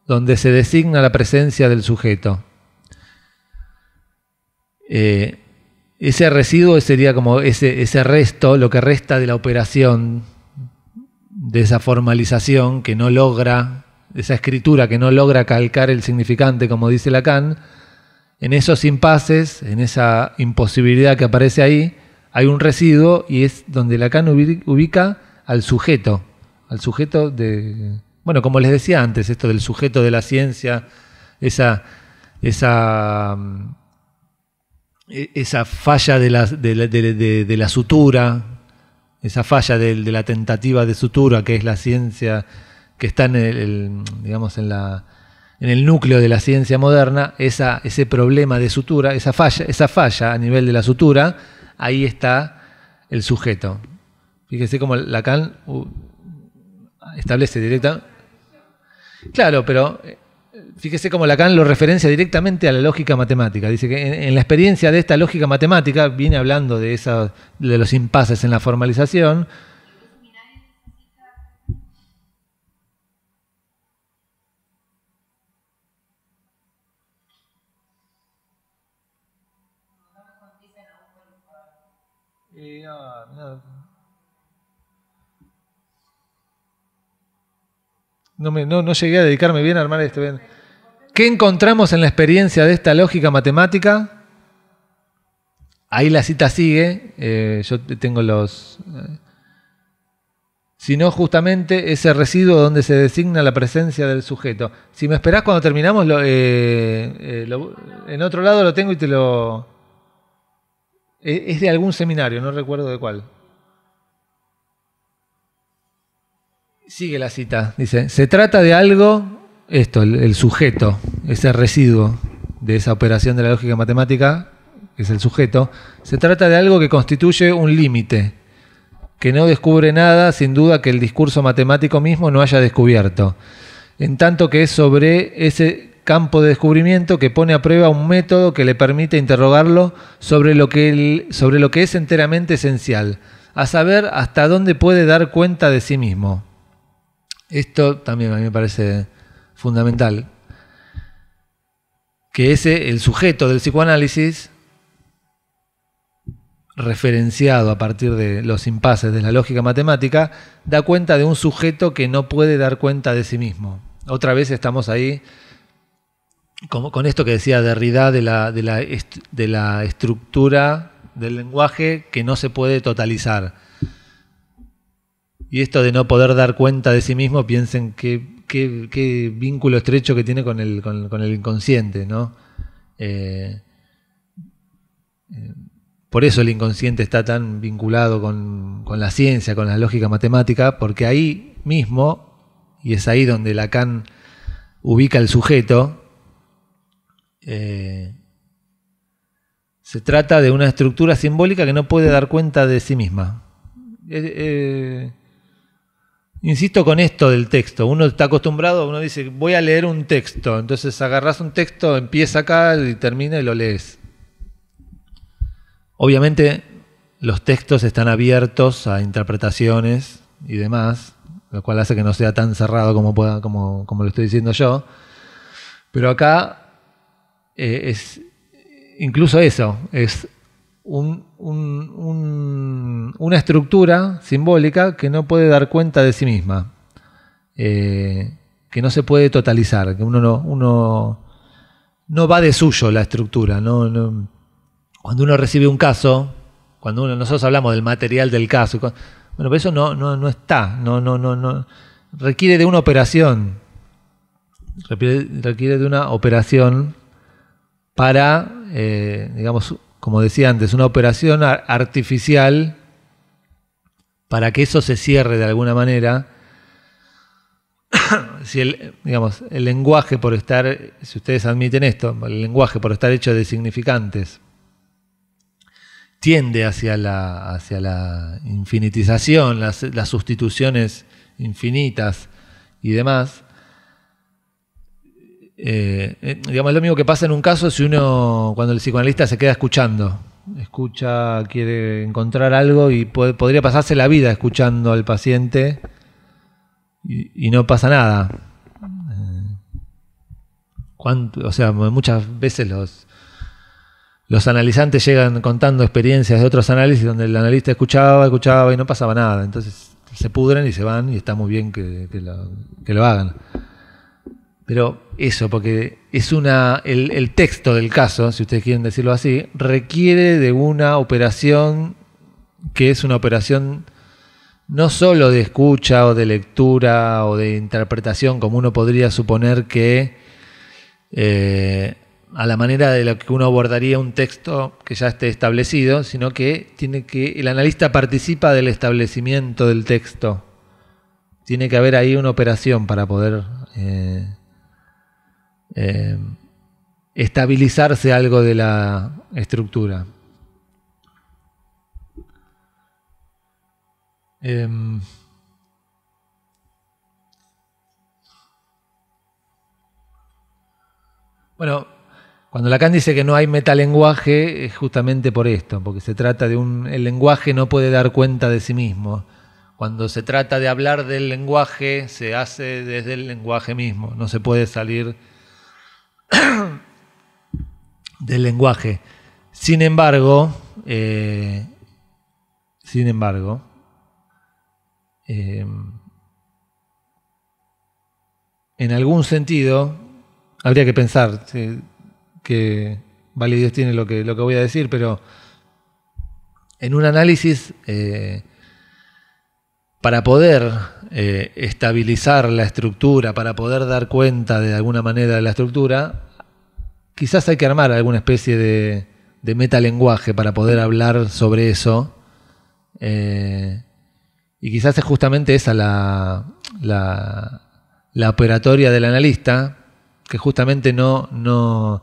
donde se designa la presencia del sujeto. Ese residuo sería como ese resto, lo que resta de la operación, de esa formalización que no logra, esa escritura que no logra calcar el significante, como dice Lacan. En esos impases, en esa imposibilidad que aparece ahí, hay un residuo, y es donde Lacan ubica al sujeto de... Bueno, como les decía antes, esto del sujeto de la ciencia, esa falla de la sutura, esa falla de la tentativa de sutura, que es la ciencia que está en el núcleo de la ciencia moderna, ese problema de sutura, esa falla a nivel de la sutura, ahí está el sujeto. Fíjese cómo Lacan establece directa. Claro, pero fíjese cómo Lacan lo referencia directamente a la lógica matemática. Dice que en la experiencia de esta lógica matemática, viene hablando de los impases en la formalización. No llegué a dedicarme bien a armar esto. Bien. ¿Qué encontramos en la experiencia de esta lógica matemática? Ahí la cita sigue. Yo tengo los... sino justamente ese residuo donde se designa la presencia del sujeto. Si me esperás cuando terminamos, en otro lado lo tengo y te lo... Es de algún seminario, no recuerdo de cuál. Sigue la cita, dice, se trata de algo, esto, el sujeto, ese residuo de esa operación de la lógica matemática, que es el sujeto, se trata de algo que constituye un límite, que no descubre nada, sin duda, que el discurso matemático mismo no haya descubierto, en tanto que es sobre ese campo de descubrimiento que pone a prueba un método que le permite interrogarlo sobre lo que es enteramente esencial, a saber hasta dónde puede dar cuenta de sí mismo. Esto también a mí me parece fundamental, que el sujeto del psicoanálisis, referenciado a partir de los impases de la lógica matemática, da cuenta de un sujeto que no puede dar cuenta de sí mismo. Otra vez estamos ahí con esto que decía Derrida de la estructura del lenguaje que no se puede totalizar. Y esto de no poder dar cuenta de sí mismo, piensen qué vínculo estrecho que tiene con el inconsciente, ¿no? Por eso el inconsciente está tan vinculado con la ciencia, con la lógica matemática, porque ahí mismo, y es ahí donde Lacan ubica el sujeto, se trata de una estructura simbólica que no puede dar cuenta de sí misma. Insisto con esto del texto. Uno está acostumbrado, uno dice, voy a leer un texto. Entonces agarrás un texto, empieza acá y termina y lo lees. Obviamente los textos están abiertos a interpretaciones y demás, lo cual hace que no sea tan cerrado como lo estoy diciendo yo. Pero acá es incluso eso, es una estructura simbólica que no puede dar cuenta de sí misma, que no se puede totalizar, que uno no va de suyo la estructura. No. Cuando uno recibe un caso, nosotros hablamos del material del caso, bueno, pero eso no está, no requiere de una operación, requiere de una operación para, digamos, como decía antes, una operación artificial para que eso se cierre de alguna manera. Si el lenguaje, por estar, si ustedes admiten esto, el lenguaje por estar hecho de significantes tiende hacia la infinitización, las sustituciones infinitas y demás. Digamos, es lo mismo que pasa en un caso cuando el psicoanalista se queda escuchando. Quiere encontrar algo y podría pasarse la vida escuchando al paciente y no pasa nada. Muchas veces los analizantes llegan contando experiencias de otros análisis donde el analista escuchaba y no pasaba nada. Entonces se pudren y se van y está muy bien que lo hagan. Pero eso, porque es el texto del caso, si ustedes quieren decirlo así, requiere de una operación que es una operación no solo de escucha o de lectura o de interpretación, como uno podría suponer que a la manera de lo que uno abordaría un texto que ya esté establecido, sino que el analista participa del establecimiento del texto. Tiene que haber ahí una operación para poder estabilizarse algo de la estructura. Bueno, cuando Lacan dice que no hay metalenguaje es justamente por esto, porque se trata el lenguaje no puede dar cuenta de sí mismo. Cuando se trata de hablar del lenguaje, se hace desde el lenguaje mismo, no se puede salir del lenguaje. Sin embargo, sin embargo, en algún sentido, habría que pensar qué validez tiene lo que voy a decir, pero en un análisis, para poder estabilizar la estructura, para poder dar cuenta de alguna manera de la estructura, quizás hay que armar alguna especie de metalenguaje para poder hablar sobre eso. Y quizás es justamente esa la operatoria del analista, que justamente no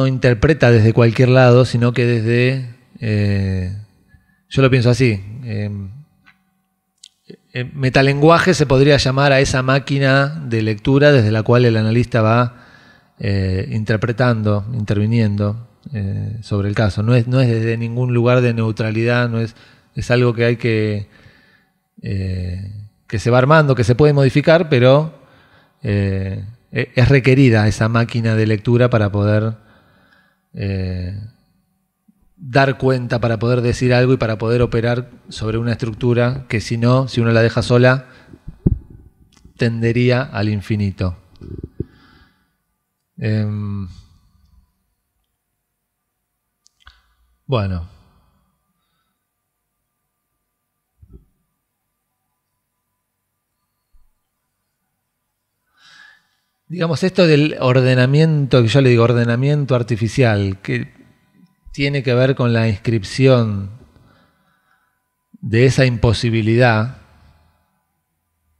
interpreta desde cualquier lado, sino que desde... yo lo pienso así. Metalenguaje se podría llamar a esa máquina de lectura desde la cual el analista va interpretando, interviniendo sobre el caso. No es desde ningún lugar de neutralidad, es algo que hay que se va armando, que se puede modificar, pero es requerida esa máquina de lectura para poder dar cuenta, para poder decir algo y para poder operar sobre una estructura que si uno la deja sola, tendería al infinito. Bueno. Digamos, esto del ordenamiento, que yo le digo ordenamiento artificial, que tiene que ver con la inscripción de esa imposibilidad.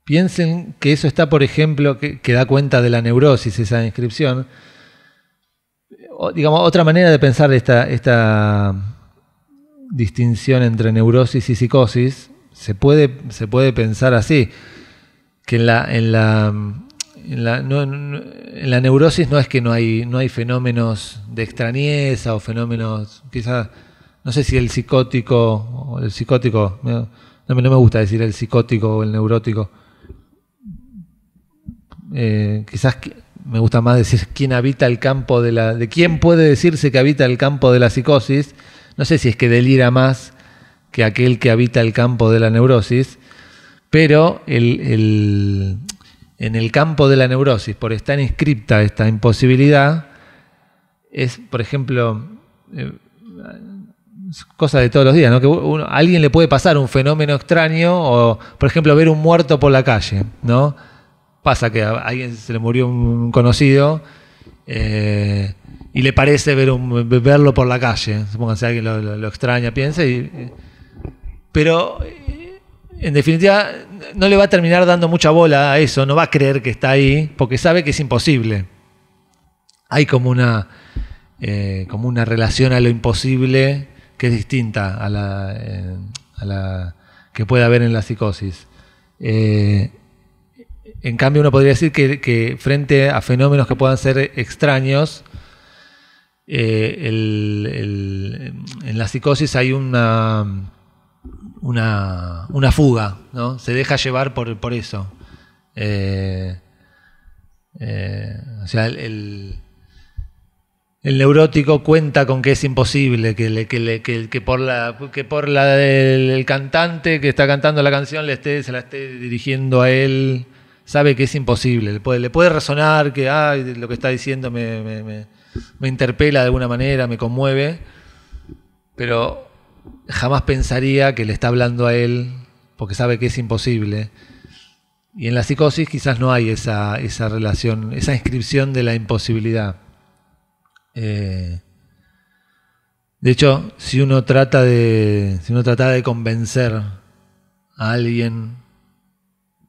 Piensen que eso está, por ejemplo, que da cuenta de la neurosis, esa inscripción. Digamos, otra manera de pensar esta distinción entre neurosis y psicosis se puede pensar así, que en la neurosis no es que no hay fenómenos de extrañeza o fenómenos, quizás, no sé si el psicótico, no me gusta decir el psicótico o el neurótico, quizás me gusta más decir quién habita el campo de quién puede decirse que habita el campo de la psicosis. No sé si es que delira más que aquel que habita el campo de la neurosis, pero en el campo de la neurosis, por estar inscripta esta imposibilidad, es, por ejemplo, cosa de todos los días, ¿no? Que a alguien le puede pasar un fenómeno extraño, o, por ejemplo, ver un muerto por la calle, ¿no? Pasa que a alguien se le murió un conocido y le parece verlo por la calle. Supónganse alguien lo extraña, piensa, pero en definitiva no le va a terminar dando mucha bola a eso, no va a creer que está ahí, porque sabe que es imposible. Hay como una relación a lo imposible que es distinta a la que puede haber en la psicosis. En cambio, uno podría decir que frente a fenómenos que puedan ser extraños, en la psicosis hay una fuga, ¿no? Se deja llevar por eso. O sea, el neurótico cuenta con que es imposible, que por el cantante que está cantando la canción se la esté dirigiendo a él. Sabe que es imposible, le puede resonar que lo que está diciendo me interpela de alguna manera, me conmueve, pero jamás pensaría que le está hablando a él porque sabe que es imposible. Y en la psicosis quizás no hay esa relación, esa inscripción de la imposibilidad. De hecho, si uno trata de convencer a alguien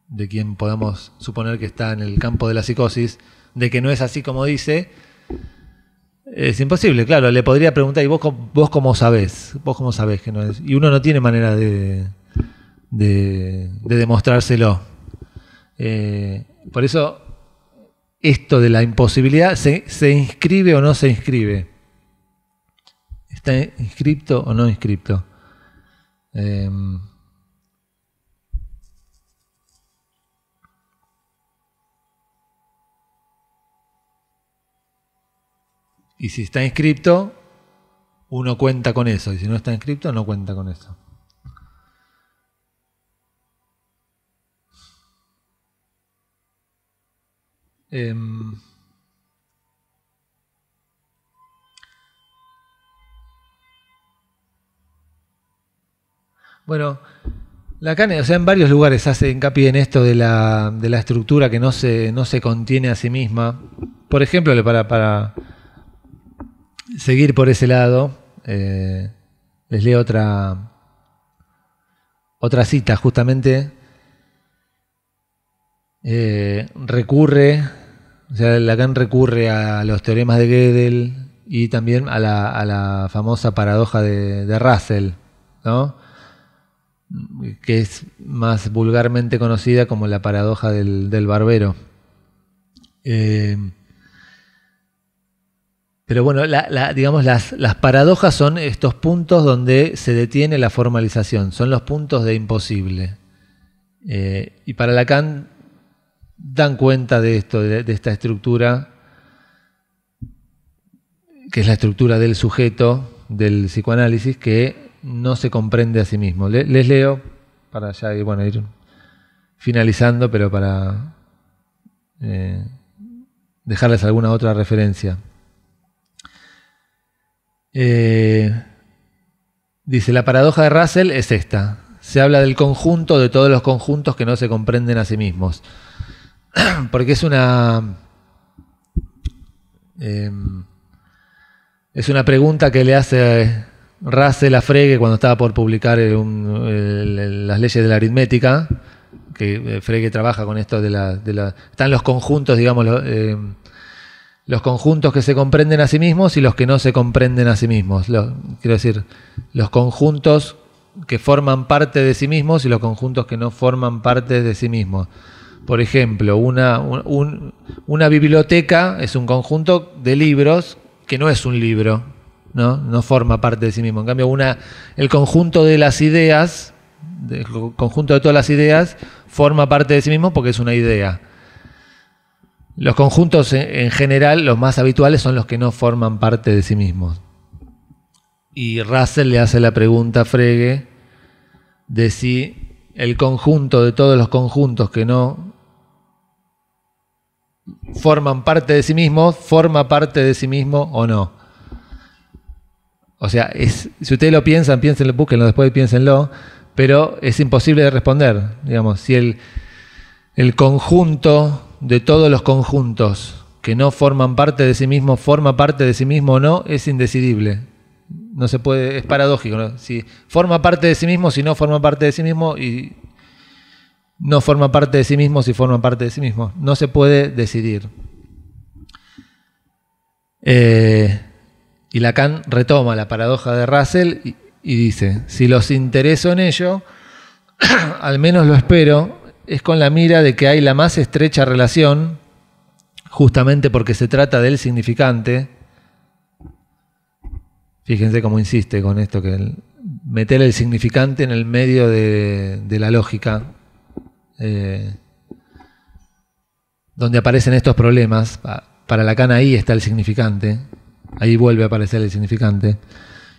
de quien podemos suponer que está en el campo de la psicosis, de que no es así como dice, es imposible. Claro, le podría preguntar, ¿y vos cómo sabés? ¿Vos cómo sabés que no es? Y uno no tiene manera de demostrárselo. Por eso, esto de la imposibilidad, ¿se inscribe o no se inscribe? ¿Está inscripto o no inscripto? Y si está inscripto, uno cuenta con eso. Y si no está inscripto, no cuenta con eso. Bueno, Lacan, o sea, en varios lugares hace hincapié en esto de la estructura que no se contiene a sí misma. Por ejemplo, para seguir por ese lado, les leo otra cita, justamente. Lacan recurre a los teoremas de Gödel y también a la famosa paradoja de Russell, ¿no? Que es más vulgarmente conocida como la paradoja del barbero. Pero bueno, digamos, las paradojas son estos puntos donde se detiene la formalización, son los puntos de imposible. Y para Lacan dan cuenta de esto, de esta estructura, que es la estructura del sujeto, del psicoanálisis, que no se comprende a sí mismo. Les leo para ya ir finalizando, pero para dejarles alguna otra referencia. Dice, la paradoja de Russell es esta. Se habla del conjunto de todos los conjuntos que no se comprenden a sí mismos. Porque es una pregunta que le hace Russell a Frege cuando estaba por publicar las leyes de la aritmética, que Frege trabaja con esto están los conjuntos, digamos, los conjuntos que se comprenden a sí mismos y los que no se comprenden a sí mismos. Quiero decir, los conjuntos que forman parte de sí mismos y los conjuntos que no forman parte de sí mismos. Por ejemplo, una biblioteca es un conjunto de libros que no es un libro, no forma parte de sí mismo. En cambio, el conjunto de las ideas, el conjunto de todas las ideas, forma parte de sí mismo porque es una idea. Los conjuntos en general, los más habituales, son los que no forman parte de sí mismos. Y Russell le hace la pregunta a Frege de si el conjunto de todos los conjuntos que no forman parte de sí mismos, forma parte de sí mismo o no. O sea, si ustedes lo piensan, piénsenlo, búsquenlo después y piénsenlo, pero es imposible de responder. Digamos, si el conjunto de todos los conjuntos que no forman parte de sí mismo, forma parte de sí mismo o no, es indecidible. No se puede, es paradójico, ¿no? Si forma parte de sí mismo, si no forma parte de sí mismo, y no forma parte de sí mismo, si forma parte de sí mismo. No se puede decidir. Y Lacan retoma la paradoja de Russell y dice, si los intereso en ello, al menos lo espero, es con la mira de que hay la más estrecha relación, justamente porque se trata del significante. Fíjense cómo insiste con esto, que meter el significante en el medio de la lógica, donde aparecen estos problemas. Para Lacan ahí está el significante, ahí vuelve a aparecer el significante.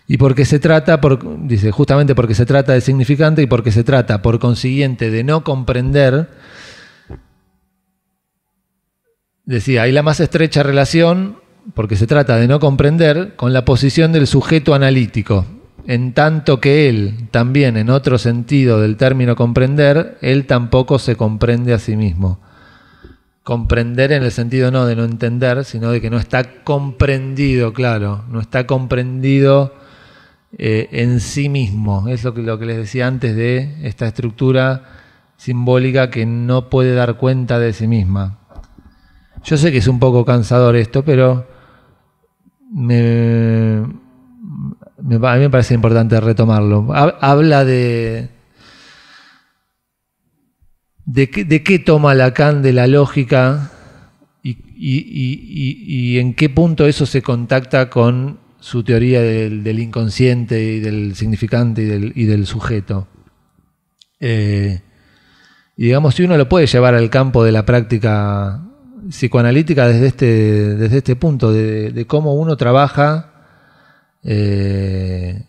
Y porque se trata, dice, justamente porque se trata del significante y porque se trata, por consiguiente, de no comprender, decía, hay la más estrecha relación, porque se trata de no comprender, con la posición del sujeto analítico, en tanto que él, también en otro sentido del término comprender, él tampoco se comprende a sí mismo. Comprender en el sentido no de no entender, sino de que no está comprendido, claro, no está comprendido en sí mismo. Es lo que les decía antes de esta estructura simbólica que no puede dar cuenta de sí misma. Yo sé que es un poco cansador esto, pero a mí me parece importante retomarlo. Habla de qué toma Lacan de la lógica y en qué punto eso se contacta con su teoría del inconsciente y del significante y del sujeto. Y digamos, si uno lo puede llevar al campo de la práctica psicoanalítica desde este punto, de cómo uno trabaja, que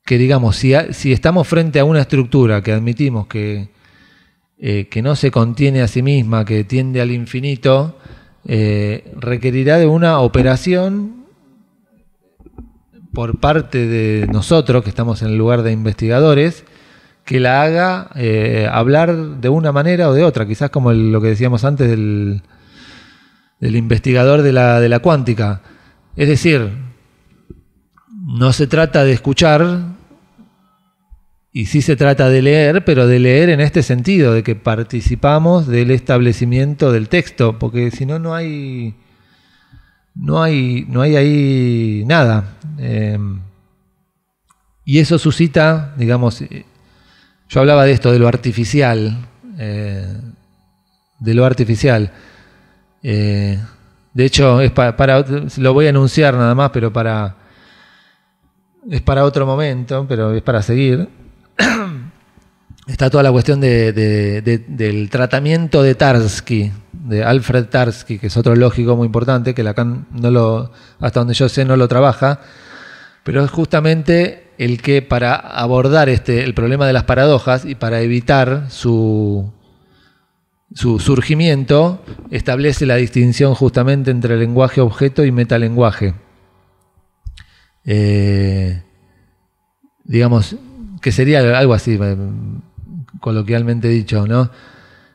digamos, si estamos frente a una estructura que admitimos que que no se contiene a sí misma, que tiende al infinito, requerirá de una operación por parte de nosotros, que estamos en el lugar de investigadores, que la haga hablar de una manera o de otra, quizás como lo que decíamos antes del investigador de la cuántica. Es decir, no se trata de escuchar, y sí se trata de leer, pero de leer en este sentido, de que participamos del establecimiento del texto, porque si no, no hay ahí nada. Y eso suscita, digamos, yo hablaba de esto, de lo artificial, de hecho, es lo voy a anunciar nada más, pero es para otro momento, pero es para seguir. Está toda la cuestión del tratamiento de Tarski, de Alfred Tarski, que es otro lógico muy importante, que Lacan hasta donde yo sé no lo trabaja, pero es justamente el que para abordar el problema de las paradojas y para evitar su surgimiento, establece la distinción justamente entre lenguaje-objeto y metalenguaje. Digamos, que sería algo así, coloquialmente dicho, ¿no?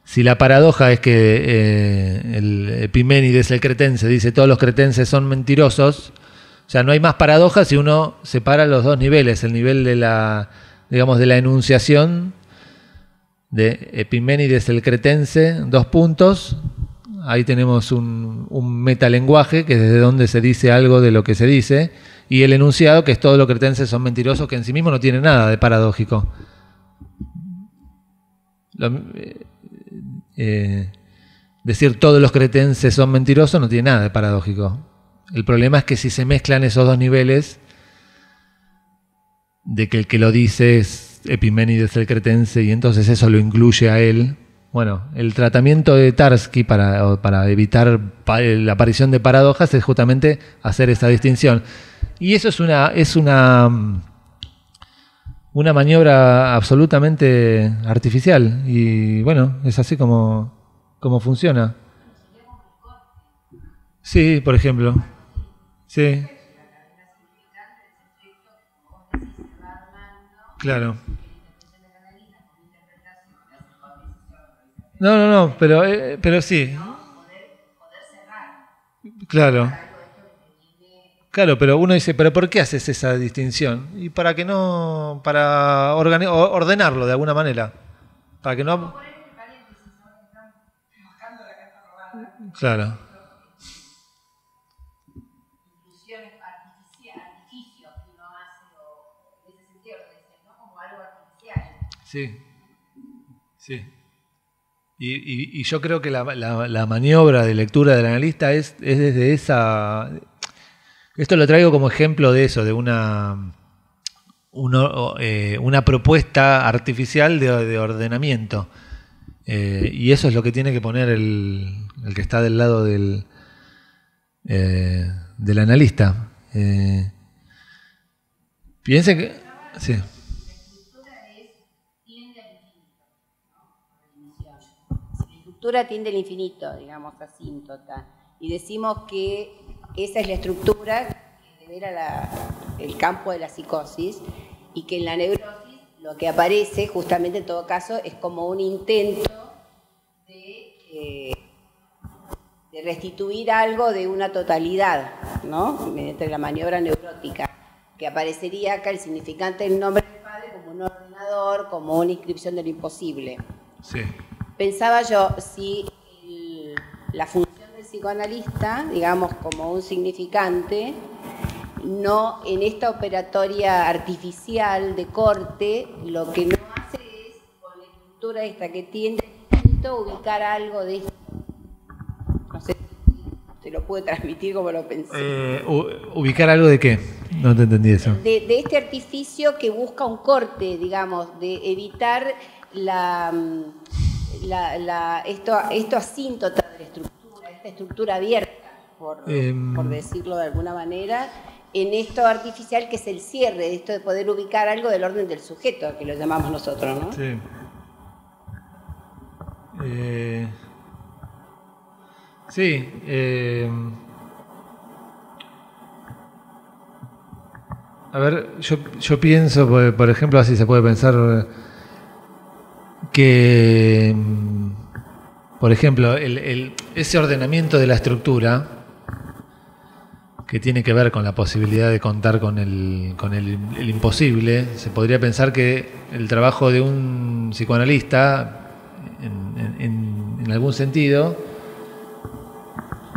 Si la paradoja es que el Epiménides, el cretense, dice todos los cretenses son mentirosos, o sea, no hay más paradojas si uno separa los dos niveles, el nivel de la enunciación de Epiménides el cretense, 2 puntos, ahí tenemos un metalenguaje, que es desde donde se dice algo de lo que se dice, y el enunciado, que es todos los cretenses son mentirosos, que en sí mismo no tiene nada de paradójico. Decir todos los cretenses son mentirosos no tiene nada de paradójico. El problema es que si se mezclan esos dos niveles, de que el que lo dice es Epiménides el cretense y entonces eso lo incluye a él. Bueno, el tratamiento de Tarski para evitar la aparición de paradojas es justamente hacer esa distinción. Y eso es una maniobra absolutamente artificial. Y bueno, es así como funciona. Sí, por ejemplo. Sí. Claro. No, pero sí. Claro. Claro, pero uno dice, ¿pero por qué haces esa distinción? Y para ordenarlo de alguna manera. Para que no... Claro. Inclusiones artificios que uno hace, o en ese sentido lo dicen, ¿no? Como algo artificial. Sí. Y yo creo que la maniobra de lectura del analista es desde esa... Esto lo traigo como ejemplo de eso, de una propuesta artificial de ordenamiento. Y eso es lo que tiene que poner el que está del lado del analista. Piense que... Sí. La estructura tiende al infinito, digamos, asíntota. Y decimos que esa es la estructura que devela el campo de la psicosis y que en la neurosis lo que aparece, justamente en todo caso, es como un intento de restituir algo de una totalidad, ¿no? Mediante la maniobra neurótica, que aparecería acá el significante del nombre del padre como un ordenador, como una inscripción de lo imposible. Sí. Pensaba yo, si la función del psicoanalista, digamos, como un significante, no en esta operatoria artificial de corte, lo que no hace es, con la estructura esta que tiende a ubicar algo de esto. No sé si te lo pude transmitir como lo pensé. ¿Ubicar algo de qué? No te entendí eso. De este artificio que busca un corte, digamos, de evitar esto asíntota de la estructura, esta estructura abierta, por decirlo de alguna manera, en esto artificial que es el cierre, de esto de poder ubicar algo del orden del sujeto, que lo llamamos nosotros, ¿no? Sí. Sí. A ver, yo pienso, por ejemplo, así se puede pensar que, por ejemplo, ese ordenamiento de la estructura que tiene que ver con la posibilidad de contar con el imposible, se podría pensar que el trabajo de un psicoanalista, en algún sentido,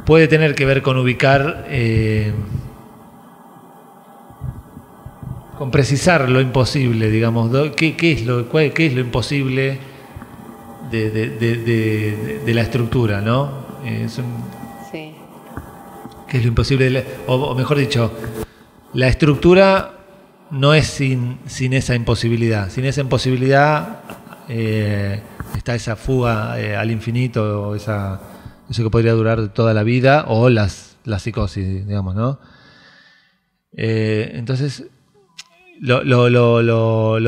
puede tener que ver con ubicar, con precisar lo imposible, digamos, qué es lo imposible de la estructura, ¿no? Sí. ¿Qué es lo imposible? O mejor dicho, la estructura no es sin esa imposibilidad. Sin esa imposibilidad está esa fuga al infinito, eso que podría durar toda la vida, o la psicosis, digamos, ¿no? Entonces, lo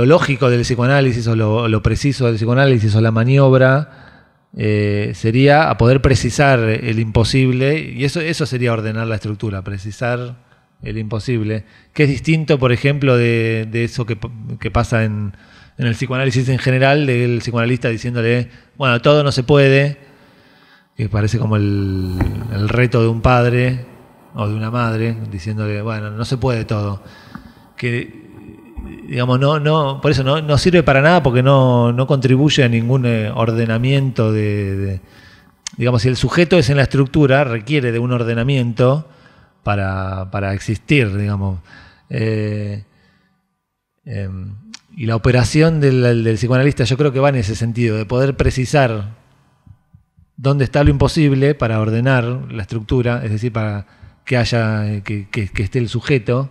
lógico del psicoanálisis, o lo preciso del psicoanálisis, o la maniobra, sería a poder precisar el imposible, y eso sería ordenar la estructura, precisar el imposible, que es distinto, por ejemplo, de eso que pasa en el psicoanálisis en general, del psicoanalista diciéndole, bueno, todo no se puede, que parece como el reto de un padre o de una madre, diciéndole, bueno, no se puede todo, que digamos, por eso no sirve para nada, porque no contribuye a ningún ordenamiento digamos, si el sujeto es en la estructura, requiere de un ordenamiento para existir, digamos. Y la operación del psicoanalista, yo creo que va en ese sentido, de poder precisar dónde está lo imposible para ordenar la estructura, es decir, para que haya, que esté el sujeto.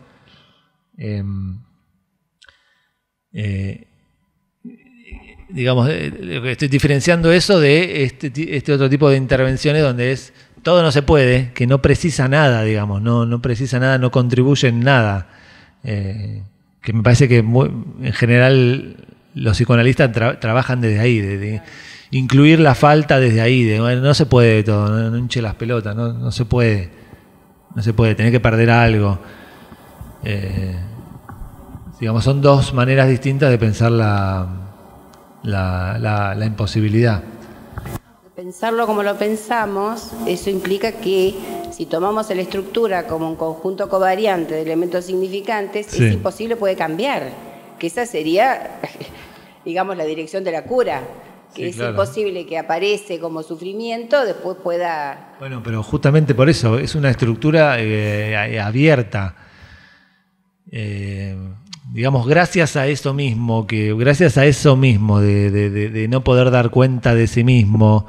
Digamos, estoy diferenciando eso de este otro tipo de intervenciones donde todo no se puede, que no precisa nada, digamos, no precisa nada, no contribuye en nada, que me parece que en general los psicoanalistas trabajan desde ahí, de incluir la falta desde ahí, bueno, no se puede todo, no hinche las pelotas, no se puede, tener que perder algo. Digamos, son dos maneras distintas de pensar la imposibilidad. Pensarlo como lo pensamos, eso implica que si tomamos la estructura como un conjunto covariante de elementos significantes, sí, es imposible, puede cambiar. Que esa sería, digamos, la dirección de la cura. Que sí, es claro, imposible que aparece como sufrimiento, después pueda... Bueno, pero justamente por eso, es una estructura abierta. Digamos, gracias a eso mismo de no poder dar cuenta de sí mismo,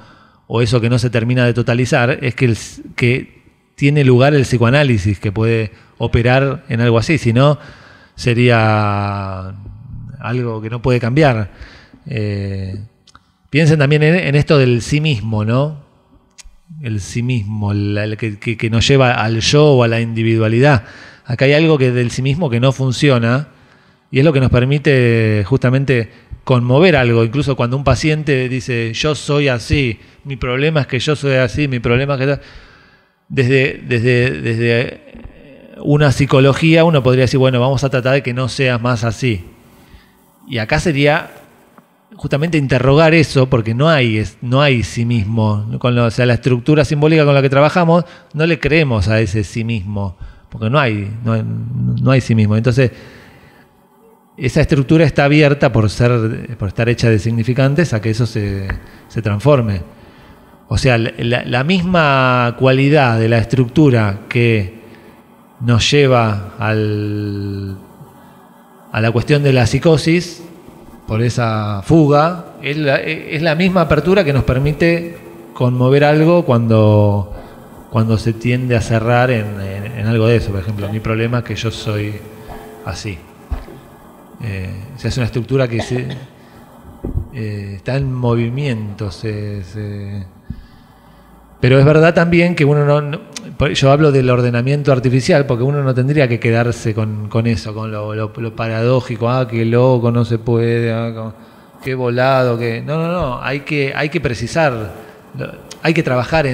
o eso que no se termina de totalizar, es que tiene lugar el psicoanálisis, que puede operar en algo así, si no sería algo que no puede cambiar. Piensen también en esto del sí mismo, ¿no? El sí mismo, el que nos lleva al yo o a la individualidad. Acá hay algo del sí mismo que no funciona, y es lo que nos permite justamente conmover algo. Incluso cuando un paciente dice, yo soy así, mi problema es que yo soy así, mi problema es que... Desde una psicología uno podría decir, bueno, vamos a tratar de que no seas más así. Y acá sería justamente interrogar eso, porque no hay sí mismo. O sea, la estructura simbólica con la que trabajamos, no le creemos a ese sí mismo, porque no hay sí mismo. Entonces, esa estructura está abierta por estar hecha de significantes a que eso se transforme. O sea, la misma cualidad de la estructura que nos lleva a la cuestión de la psicosis, por esa fuga, es la misma apertura que nos permite conmover algo cuando se tiende a cerrar en algo de eso. Por ejemplo, mi problema es que yo soy así. O sea, es una estructura que está en movimiento. Pero es verdad también que uno yo hablo del ordenamiento artificial, porque uno no tendría que quedarse con eso, con lo paradójico, que loco, no se puede, qué volado, que... No, hay que precisar, hay que trabajar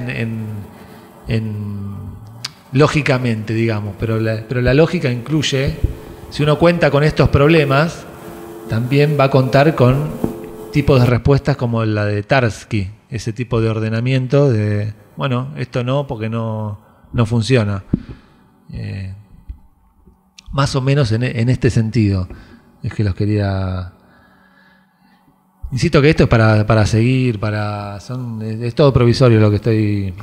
lógicamente, digamos, pero la lógica incluye, si uno cuenta con estos problemas, también va a contar con tipos de respuestas como la de Tarski, ese tipo de ordenamiento de, bueno, esto no porque no funciona. Más o menos en este sentido es que los quería... Insisto que esto es para seguir, es todo provisorio lo que estoy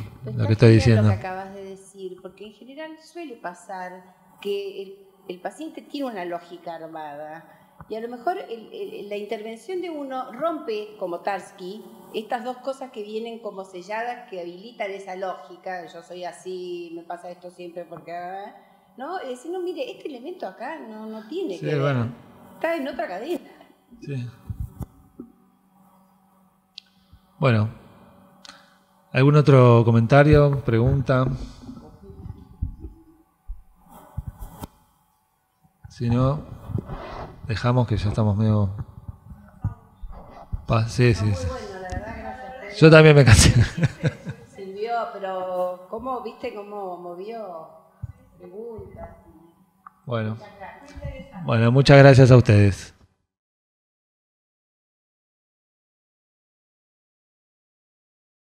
diciendo. Lo que acabas de decir, porque en general suele pasar que el paciente tiene una lógica armada y a lo mejor la intervención de uno rompe, como Tarski, estas dos cosas que vienen como selladas que habilitan esa lógica. Yo soy así, me pasa esto siempre porque... ¿no? Es decir, no, mire, este elemento acá no tiene que ver. Bueno. Está en otra cadena. Sí. Bueno, ¿algún otro comentario, pregunta? Si no, dejamos que ya estamos medio... Sí. Bueno, la verdad, gracias. Yo también me cansé. Sirvió, pero ¿cómo viste cómo movió preguntas? Bueno, muchas gracias a ustedes.